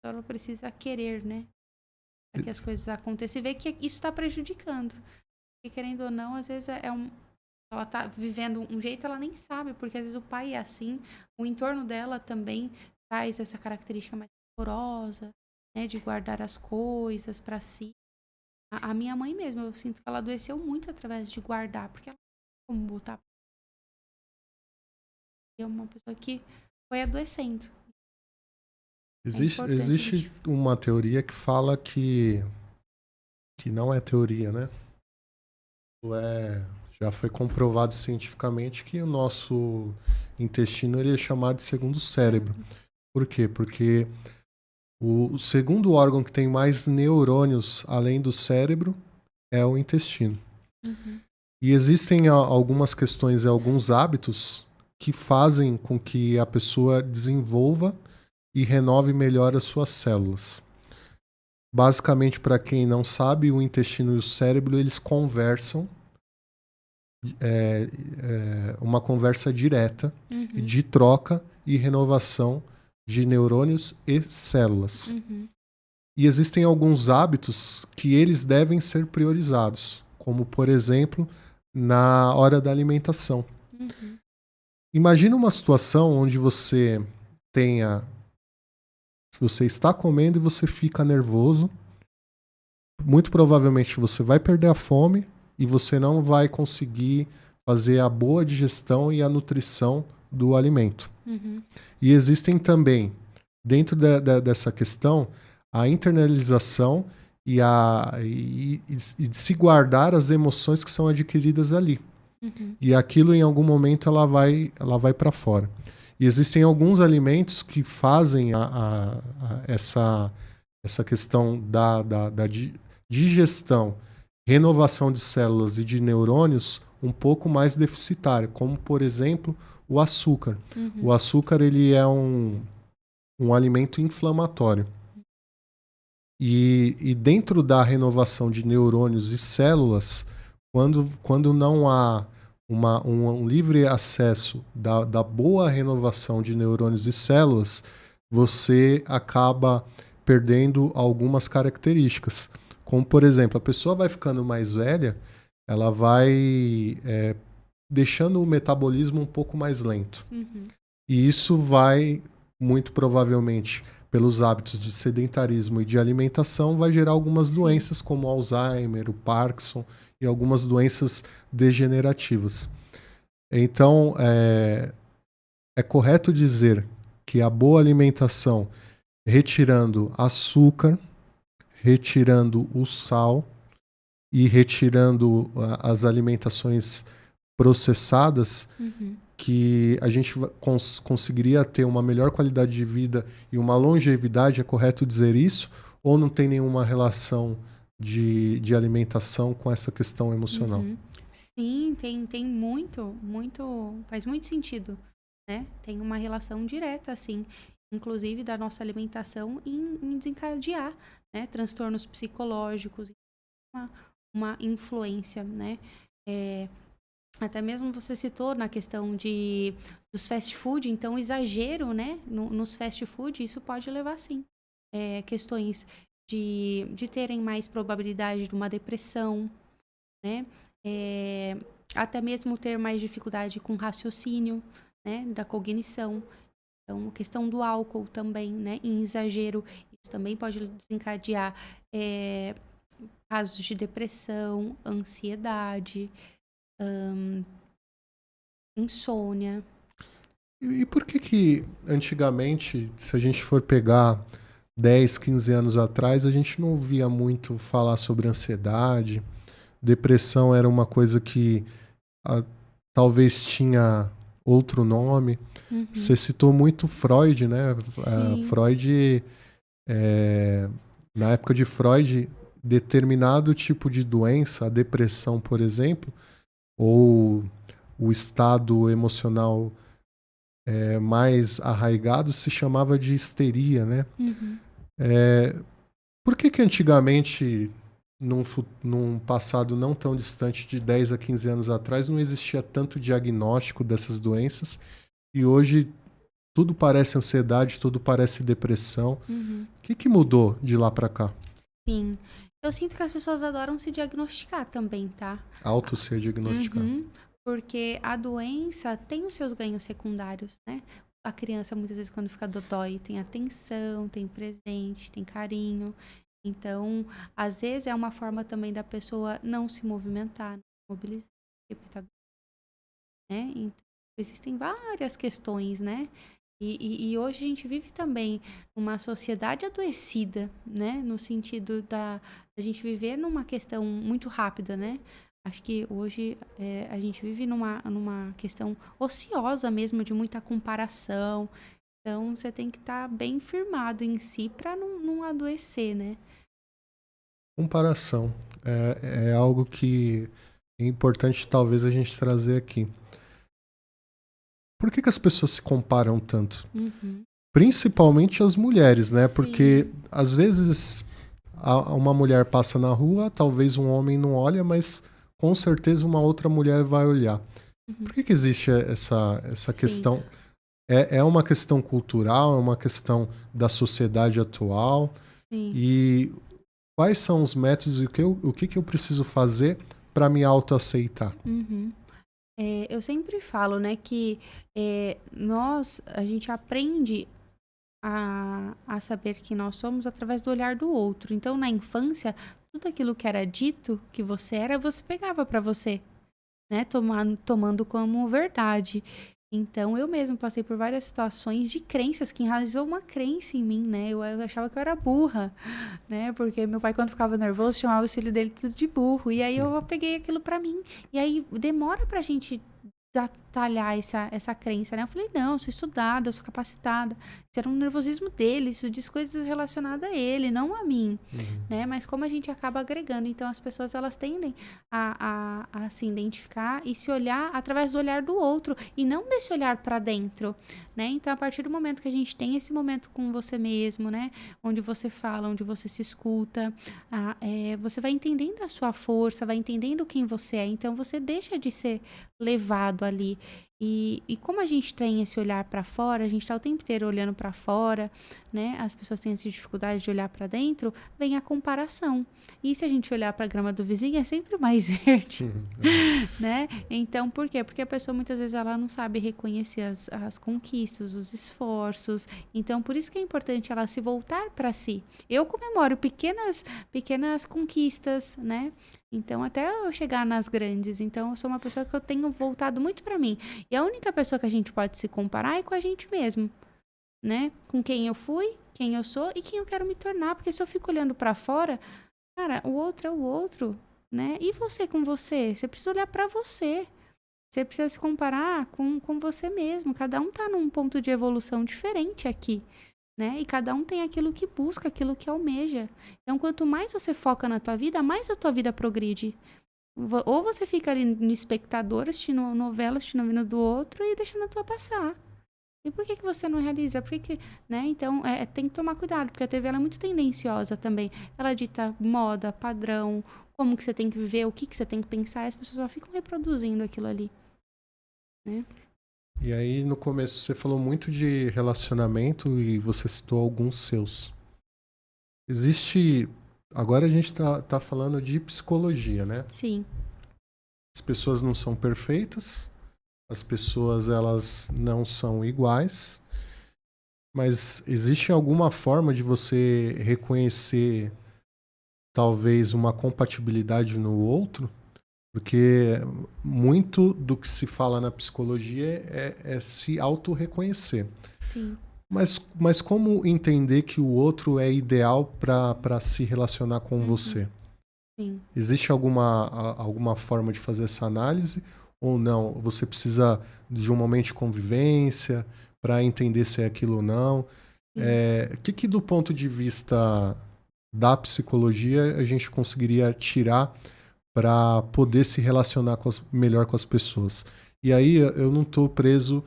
Ela precisa querer, né? Para que as coisas aconteçam e ver que isso está prejudicando. E querendo ou não, às vezes ela tá vivendo um jeito, ela nem sabe, porque às vezes o pai é assim, o entorno dela também traz essa característica mais porosa, né, de guardar as coisas para si. A minha mãe mesmo, eu sinto que ela adoeceu muito através de guardar, porque ela não sabe como botar. É uma pessoa que foi adoecendo. Existe uma teoria que fala que não é teoria, né? Já foi comprovado cientificamente que o nosso intestino ele é chamado de segundo cérebro. Por quê? Porque O segundo órgão que tem mais neurônios além do cérebro é o intestino. Uhum. E existem algumas questões e alguns hábitos que fazem com que a pessoa desenvolva e renove melhor as suas células. Basicamente, para quem não sabe, o intestino e o cérebro, eles conversam, uma conversa direta, Uhum. de troca e renovação de neurônios e células. Uhum. E existem alguns hábitos que eles devem ser priorizados, como, por exemplo, na hora da alimentação. Uhum. Imagina uma situação onde você está comendo e você fica nervoso. Muito provavelmente você vai perder a fome e você não vai conseguir fazer a boa digestão e a nutrição do alimento. Uhum. E existem também, dentro dessa questão, a internalização e de se guardar as emoções que são adquiridas ali. Uhum. E aquilo, em algum momento, ela vai para fora. E existem alguns alimentos que fazem essa questão da digestão, renovação de células e de neurônios um pouco mais deficitária, como, por exemplo, o açúcar. Uhum. O açúcar, ele é um alimento inflamatório. E dentro da renovação de neurônios e células, quando não há um livre acesso da boa renovação de neurônios e células, você acaba perdendo algumas características. Como, por exemplo, a pessoa vai ficando mais velha, ela vai deixando o metabolismo um pouco mais lento. Uhum. E isso vai, muito provavelmente, pelos hábitos de sedentarismo e de alimentação, vai gerar algumas doenças como Alzheimer, o Parkinson e algumas doenças degenerativas. Então, é correto dizer que a boa alimentação, retirando açúcar, retirando o sal e retirando as alimentações processadas, Uhum. que a gente conseguiria ter uma melhor qualidade de vida e uma longevidade, é correto dizer isso? Ou não tem nenhuma relação de alimentação com essa questão emocional? Uhum. Sim, tem muito, faz muito sentido, né? Tem uma relação direta, assim, inclusive da nossa alimentação em desencadear, né? Transtornos psicológicos, uma influência, né? Até mesmo você citou na questão dos fast food, então o exagero, né? Nos fast food, isso pode levar, sim, questões de terem mais probabilidade de uma depressão, né? Até mesmo ter mais dificuldade com raciocínio, né? Da cognição. Então, a questão do álcool também, né? Em exagero, isso também pode desencadear casos de depressão, ansiedade, insônia. E por que antigamente, se a gente for pegar 10, 15 anos atrás, a gente não ouvia muito falar sobre ansiedade? Depressão era uma coisa que talvez tinha outro nome. Uhum. Você citou muito Freud, né? Freud, na época de Freud, determinado tipo de doença, a depressão, por exemplo, ou o estado emocional mais arraigado, se chamava de histeria, né? Uhum. Por que antigamente, num passado não tão distante de 10 a 15 anos atrás, não existia tanto diagnóstico dessas doenças e hoje tudo parece ansiedade, tudo parece depressão? Uhum. O que mudou de lá para cá? Sim. Eu sinto que as pessoas adoram se diagnosticar também, tá? Auto ser diagnosticado. Uhum. Porque a doença tem os seus ganhos secundários, né? A criança, muitas vezes, quando fica dodói, tem atenção, tem presente, tem carinho. Então, às vezes, é uma forma também da pessoa não se movimentar, não se mobilizar, porque tá, né? Então, existem várias questões, né? E hoje a gente vive também numa sociedade adoecida, né? No sentido da gente viver numa questão muito rápida, né? Acho que hoje a gente vive numa questão ociosa mesmo, de muita comparação. Então, você tem que estar bem firmado em si para não adoecer, né? Comparação é algo que é importante talvez a gente trazer aqui. Por que as pessoas se comparam tanto? Uhum. Principalmente as mulheres, né? Porque Sim. às vezes uma mulher passa na rua, talvez um homem não olha, mas com certeza uma outra mulher vai olhar. Uhum. Por que existe essa Sim. questão? É uma questão cultural, é uma questão da sociedade atual? Sim. E quais são os métodos e o que eu preciso fazer para me autoaceitar? Uhum. Eu sempre falo, né, que a gente aprende a saber quem nós somos através do olhar do outro. Então, na infância, tudo aquilo que era dito que você era, você pegava para você, né, tomando como verdade. Então, eu mesmo passei por várias situações de crenças que enraizou uma crença em mim, né? Eu achava que eu era burra, né? Porque meu pai, quando ficava nervoso, chamava o filho dele tudo de burro. E aí eu peguei aquilo pra mim. E aí demora pra gente detalhar essa crença, né? Eu falei, não, eu sou estudada, eu sou capacitada. Isso era um nervosismo dele, isso diz coisas relacionadas a ele, não a mim, né? Mas como a gente acaba agregando, então as pessoas elas tendem a se identificar e se olhar através do olhar do outro e não desse olhar para dentro, né? Então a partir do momento que a gente tem esse momento com você mesmo, né? Onde você fala, onde você se escuta, você vai entendendo a sua força, vai entendendo quem você é, então você deixa de ser levado ali. E como a gente tem esse olhar para fora, a gente está o tempo inteiro olhando para fora, né? As pessoas têm essa dificuldade de olhar para dentro, vem a comparação. E se a gente olhar para a grama do vizinho, é sempre mais verde, né? Então, por quê? Porque a pessoa muitas vezes ela não sabe reconhecer as conquistas, os esforços. Então, por isso que é importante ela se voltar para si. Eu comemoro pequenas conquistas, né? Então, até eu chegar nas grandes. Então, eu sou uma pessoa que eu tenho voltado muito para mim. E a única pessoa que a gente pode se comparar é com a gente mesmo, né? Com quem eu fui, quem eu sou e quem eu quero me tornar. Porque se eu fico olhando para fora, cara, o outro é o outro, né? E você com você? Você precisa olhar para você. Você precisa se comparar com você mesmo. Cada um tá num ponto de evolução diferente aqui, né? E cada um tem aquilo que busca, aquilo que almeja. Então, quanto mais você foca na tua vida, mais a tua vida progride. Ou você fica ali no espectador, assistindo novela, assistindo a vida do outro e deixando a tua passar. E por que você não realiza? Né? Então, tem que tomar cuidado, porque a TV ela é muito tendenciosa também. Ela dita moda, padrão, como que você tem que viver, o que você tem que pensar, e as pessoas só ficam reproduzindo aquilo ali, né? E aí, no começo, você falou muito de relacionamento e você citou alguns seus. Existe. Agora a gente tá falando de psicologia, né? Sim. As pessoas não são perfeitas, as pessoas elas não são iguais, mas existe alguma forma de você reconhecer talvez uma compatibilidade no outro? Porque muito do que se fala na psicologia é se auto-reconhecer. Sim. Mas como entender que o outro é ideal para se relacionar com você? Sim. Existe alguma forma de fazer essa análise? Ou não? Você precisa de um momento de convivência para entender se é aquilo ou não? Sim. O que do ponto de vista da psicologia a gente conseguiria tirar para poder se relacionar melhor com as pessoas? E aí eu não estou preso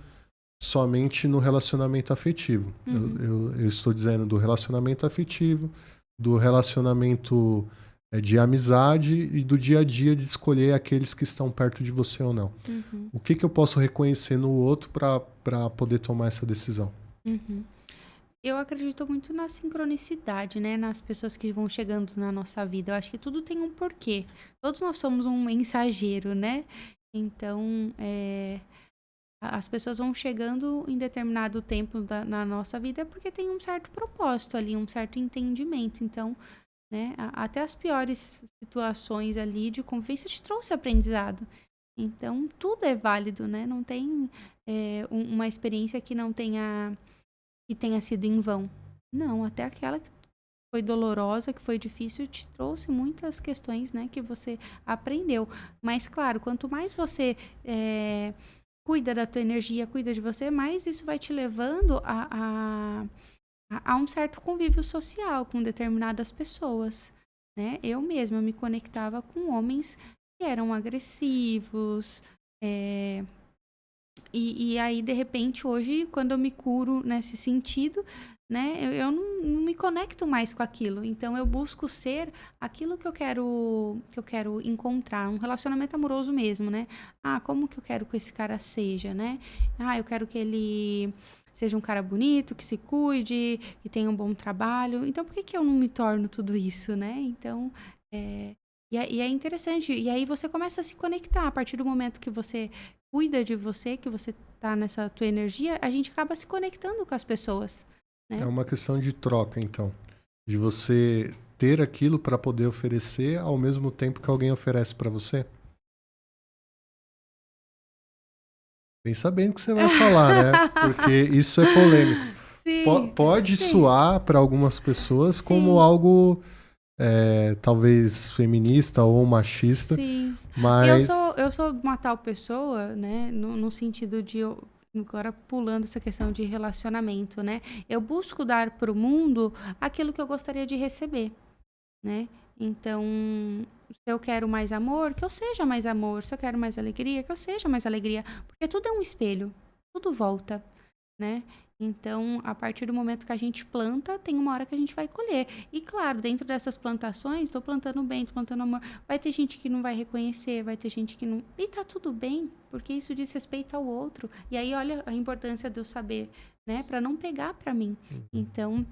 somente no relacionamento afetivo. Eu estou dizendo do relacionamento afetivo, do relacionamento de amizade e do dia a dia de escolher aqueles que estão perto de você ou não. O que eu posso reconhecer no outro para poder tomar essa decisão? Eu acredito muito na sincronicidade, né? Nas pessoas que vão chegando na nossa vida. Eu acho que tudo tem um porquê. Todos nós somos um mensageiro, né? Então, as pessoas vão chegando em determinado tempo na nossa vida porque tem um certo propósito ali, um certo entendimento. Então, né? Até as piores situações ali de convivência te trouxe aprendizado. Então, tudo é válido, né? Não tem uma experiência que não tenha que tenha sido em vão. Não, até aquela que foi dolorosa, que foi difícil, te trouxe muitas questões, né, que você aprendeu. Mas, claro, quanto mais você cuida da tua energia, cuida de você, mais isso vai te levando a um certo convívio social com determinadas pessoas, né? Eu mesma me conectava com homens que eram agressivos, e aí, de repente, hoje, quando eu me curo nesse sentido, né, eu não me conecto mais com aquilo. Então, eu busco ser aquilo que eu quero encontrar, um relacionamento amoroso mesmo, né? Ah, como que eu quero que esse cara seja, né? Ah, eu quero que ele seja um cara bonito, que se cuide, que tenha um bom trabalho. Então, por que que eu não me torno tudo isso, né? Então, e é interessante. E aí você começa a se conectar. A partir do momento que você cuida de você, que você tá nessa tua energia, a gente acaba se conectando com as pessoas, né? É uma questão de troca, então. De você ter aquilo para poder oferecer ao mesmo tempo que alguém oferece para você. Bem sabendo o que você vai falar, né? Porque isso é polêmico. Sim, Pode sim, soar para algumas pessoas como sim, algo talvez feminista ou machista, sim. E mas eu sou uma tal pessoa, né? No sentido de agora pulando essa questão de relacionamento, né? Eu busco dar para o mundo aquilo que eu gostaria de receber, né? Então, se eu quero mais amor, que eu seja mais amor. Se eu quero mais alegria, que eu seja mais alegria. Porque tudo é um espelho, tudo volta, né? Então, a partir do momento que a gente planta, tem uma hora que a gente vai colher. E claro, dentro dessas plantações, estou plantando bem, estou plantando amor. Vai ter gente que não vai reconhecer, vai ter gente que não. E tá tudo bem, porque isso diz respeito ao outro. E aí, olha a importância de eu saber, né? Para não pegar para mim. Então,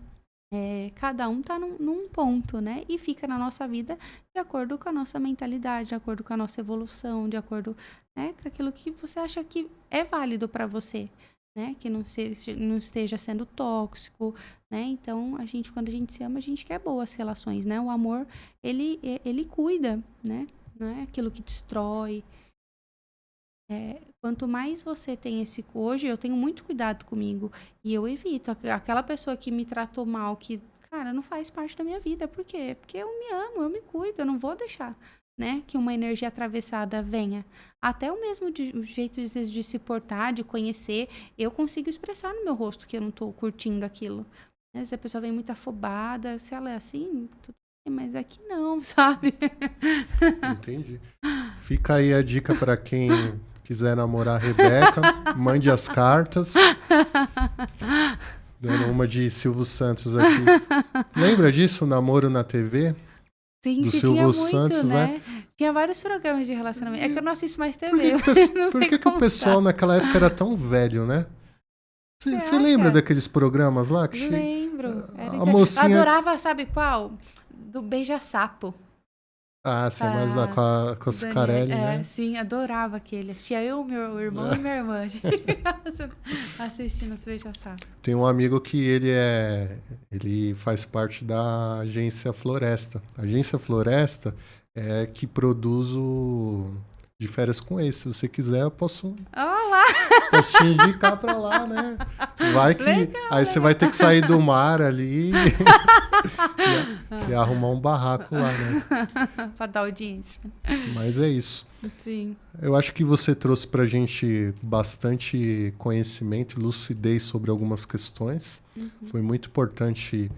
cada um tá num ponto, né? E fica na nossa vida de acordo com a nossa mentalidade, de acordo com a nossa evolução, de acordo, né, com aquilo que você acha que é válido para você, né? Que não esteja sendo tóxico, né? Então, quando a gente se ama, a gente quer boas relações, né? O amor, ele cuida, né? Não é aquilo que destrói. Quanto mais você tem hoje, eu tenho muito cuidado comigo e eu evito aquela pessoa que me tratou mal, que, cara, não faz parte da minha vida. Por quê? Porque eu me amo, eu me cuido, eu não vou deixar, né, que uma energia atravessada venha. Até o mesmo o jeito às vezes, de se portar, de conhecer, eu consigo expressar no meu rosto que eu não tô curtindo aquilo. Né? Se a pessoa vem muito afobada, se ela é assim, tudo bem, mas aqui não, sabe? entendi. Fica aí a dica para quem quiser namorar a Rebeca, mande as cartas. Dando uma de Silvio Santos aqui. Lembra disso, Namoro na TV? Sim, Do se tinha Silvio muito, Santos, né? né? Tinha vários programas de relacionamento. É que eu não assisto mais Por TV, que, não por sei que, que o como pessoal tá. naquela época era tão velho, né? Você Você lembra acha? daqueles programas lá que Lembro. a Eu mocinha. adorava, sabe qual? Do Beija-Sapo. Ah, você é mais lá A com a Daniela. Cicarelli, né? Sim, adorava aquele. Assistia eu, meu irmão e minha irmã. Assistindo os Beija-Sapo. Tem um amigo que ele faz parte da Agência Floresta. A Agência Floresta é que produz o De Férias com Ex. Se você quiser, eu posso Olá! te indicar pra lá, né? Vai que Legal, aí você vai ter que sair do mar ali e arrumar um barraco lá, né? Pra dar audiência. Mas é isso. Sim. Eu acho que você trouxe pra gente bastante conhecimento e lucidez sobre algumas questões. Foi muito importante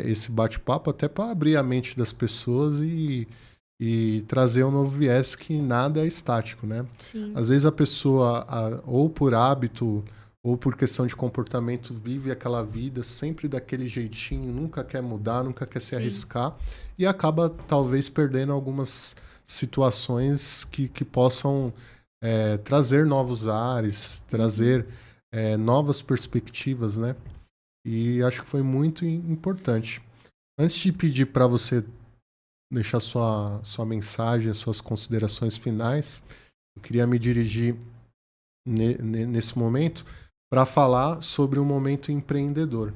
esse bate-papo, até para abrir a mente das pessoas e trazer um novo viés que nada é estático, né? Sim. Às vezes a pessoa, ou por hábito, ou por questão de comportamento, vive aquela vida sempre daquele jeitinho, nunca quer mudar, nunca quer se Sim. arriscar, e acaba talvez perdendo algumas situações que possam trazer novos ares, trazer novas perspectivas, né? E acho que foi muito importante. Antes de pedir para você deixar sua mensagem, suas considerações finais, eu queria me dirigir nesse momento para falar sobre o Momento Empreendedor.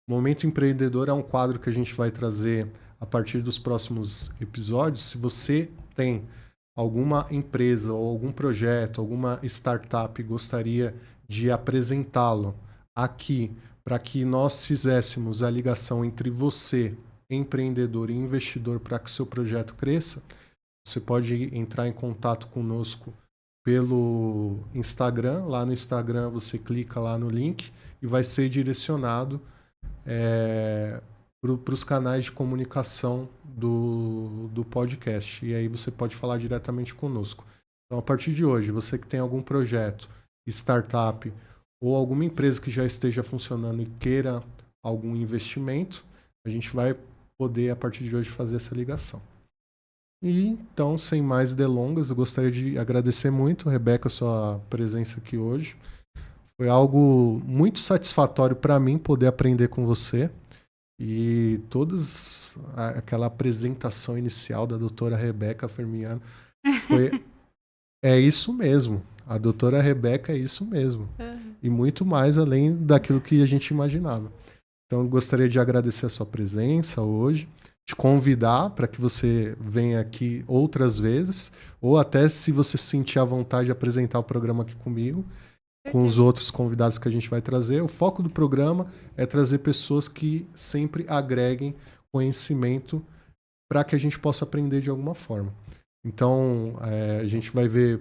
O Momento Empreendedor é um quadro que a gente vai trazer a partir dos próximos episódios. Se você tem alguma empresa ou algum projeto, alguma startup e gostaria de apresentá-lo aqui para que nós fizéssemos a ligação entre você, empreendedor e investidor, para que o seu projeto cresça, você pode entrar em contato conosco pelo Instagram. Lá no Instagram você clica lá no link e vai ser direcionado para os canais de comunicação do podcast. E aí você pode falar diretamente conosco. Então, a partir de hoje, você que tem algum projeto, startup ou alguma empresa que já esteja funcionando e queira algum investimento, a gente vai poder, a partir de hoje, fazer essa ligação. E então, sem mais delongas, eu gostaria de agradecer muito, Rebeca, a sua presença aqui hoje. Foi algo muito satisfatório para mim poder aprender com você. E todas aquela apresentação inicial da doutora Rebeca Firmiano é isso mesmo. A doutora Rebeca é isso mesmo. E muito mais além daquilo que a gente imaginava. Então, eu gostaria de agradecer a sua presença hoje, te convidar para que você venha aqui outras vezes, ou até se você sentir a vontade de apresentar o programa aqui comigo, com os outros convidados que a gente vai trazer. O foco do programa é trazer pessoas que sempre agreguem conhecimento para que a gente possa aprender de alguma forma. Então, a gente vai ver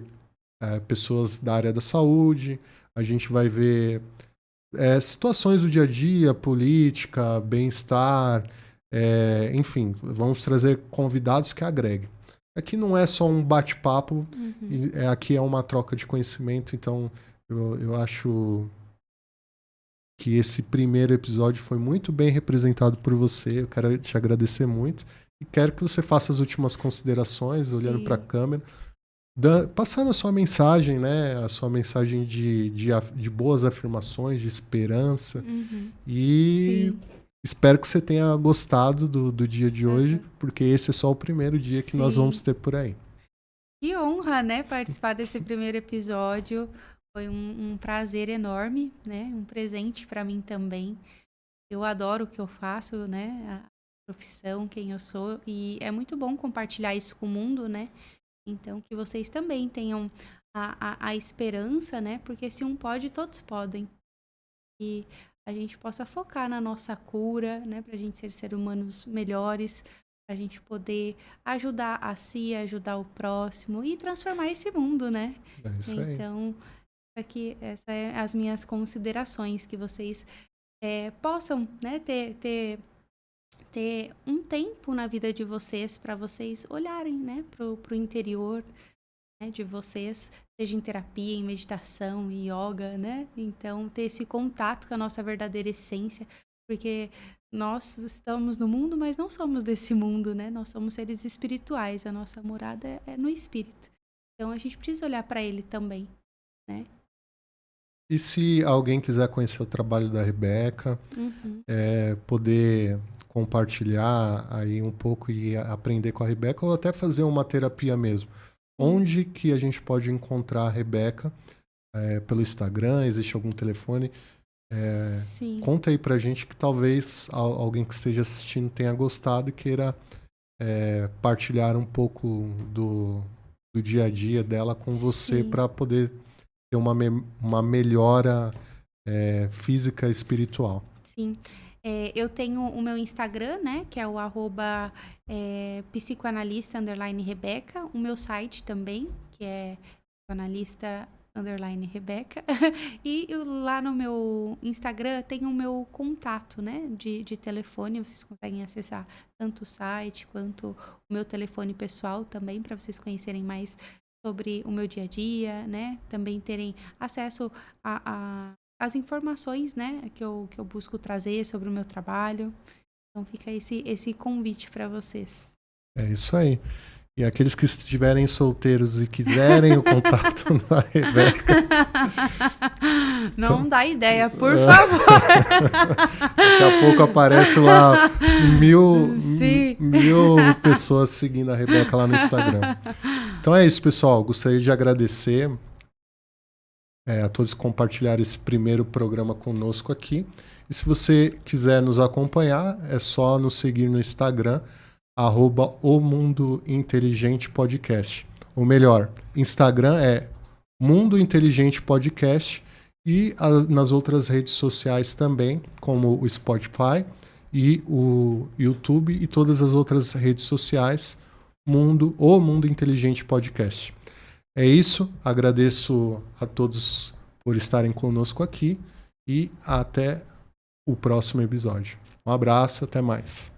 pessoas da área da saúde, a gente vai ver situações do dia a dia, política, bem-estar, enfim, vamos trazer convidados que agreguem. Aqui não é só um bate-papo, aqui é uma troca de conhecimento, então eu acho que esse primeiro episódio foi muito bem representado por você. Eu quero te agradecer muito e quero que você faça as últimas considerações, olhando para a câmera, passando a sua mensagem, né? A sua mensagem de boas afirmações, de esperança. E espero que você tenha gostado do dia de hoje, porque esse é só o primeiro dia que nós vamos ter por aí. Que honra, né? Participar desse primeiro episódio. Foi um prazer enorme, né? Um presente para mim também. Eu adoro o que eu faço, né? A profissão, quem eu sou. E é muito bom compartilhar isso com o mundo, né? Então, que vocês também tenham a esperança, né? Porque se um pode, todos podem. E a gente possa focar na nossa cura, né? Pra gente ser seres humanos melhores, pra gente poder ajudar a si, ajudar o próximo e transformar esse mundo, né? É isso aí. Então, aqui, essas são as minhas considerações, que vocês possam, né, ter um tempo na vida de vocês para vocês olharem, né, pro interior, né, de vocês, seja em terapia, em meditação, em yoga, né? Então, ter esse contato com a nossa verdadeira essência, porque nós estamos no mundo, mas não somos desse mundo, né? Nós somos seres espirituais, a nossa morada é no espírito. Então, a gente precisa olhar para ele também, né? E se alguém quiser conhecer o trabalho da Rebeca, poder compartilhar aí um pouco e aprender com a Rebeca, ou até fazer uma terapia mesmo, onde que a gente pode encontrar a Rebeca? Pelo Instagram, existe algum telefone? Conta aí pra gente, que talvez alguém que esteja assistindo tenha gostado e queira partilhar um pouco do dia a dia dela com você, para poder ter uma melhora física e espiritual. Sim. Eu tenho o meu Instagram, né, que é o @psicoanalista_Rebeca. O meu site também, que é psicoanalista_Rebeca. E lá no meu Instagram tem o meu contato, né, de telefone. Vocês conseguem acessar tanto o site quanto o meu telefone pessoal também, para vocês conhecerem mais sobre o meu dia a dia, né? Também terem acesso às informações, né, que eu busco trazer sobre o meu trabalho. Então fica esse convite para vocês. É isso aí. E aqueles que estiverem solteiros e quiserem o contato da Rebeca... Não dá ideia, por favor. Daqui a pouco aparece lá mil pessoas seguindo a Rebeca lá no Instagram. Então é isso, pessoal. Gostaria de agradecer a todos que compartilharam esse primeiro programa conosco aqui. E se você quiser nos acompanhar, é só nos seguir no Instagram, @O Mundo Inteligente Podcast. Ou melhor, Instagram é Mundo Inteligente Podcast, e nas outras redes sociais também, como o Spotify e o YouTube, e todas as outras redes sociais, O Mundo Inteligente Podcast. É isso, agradeço a todos por estarem conosco aqui e até o próximo episódio. Um abraço, até mais.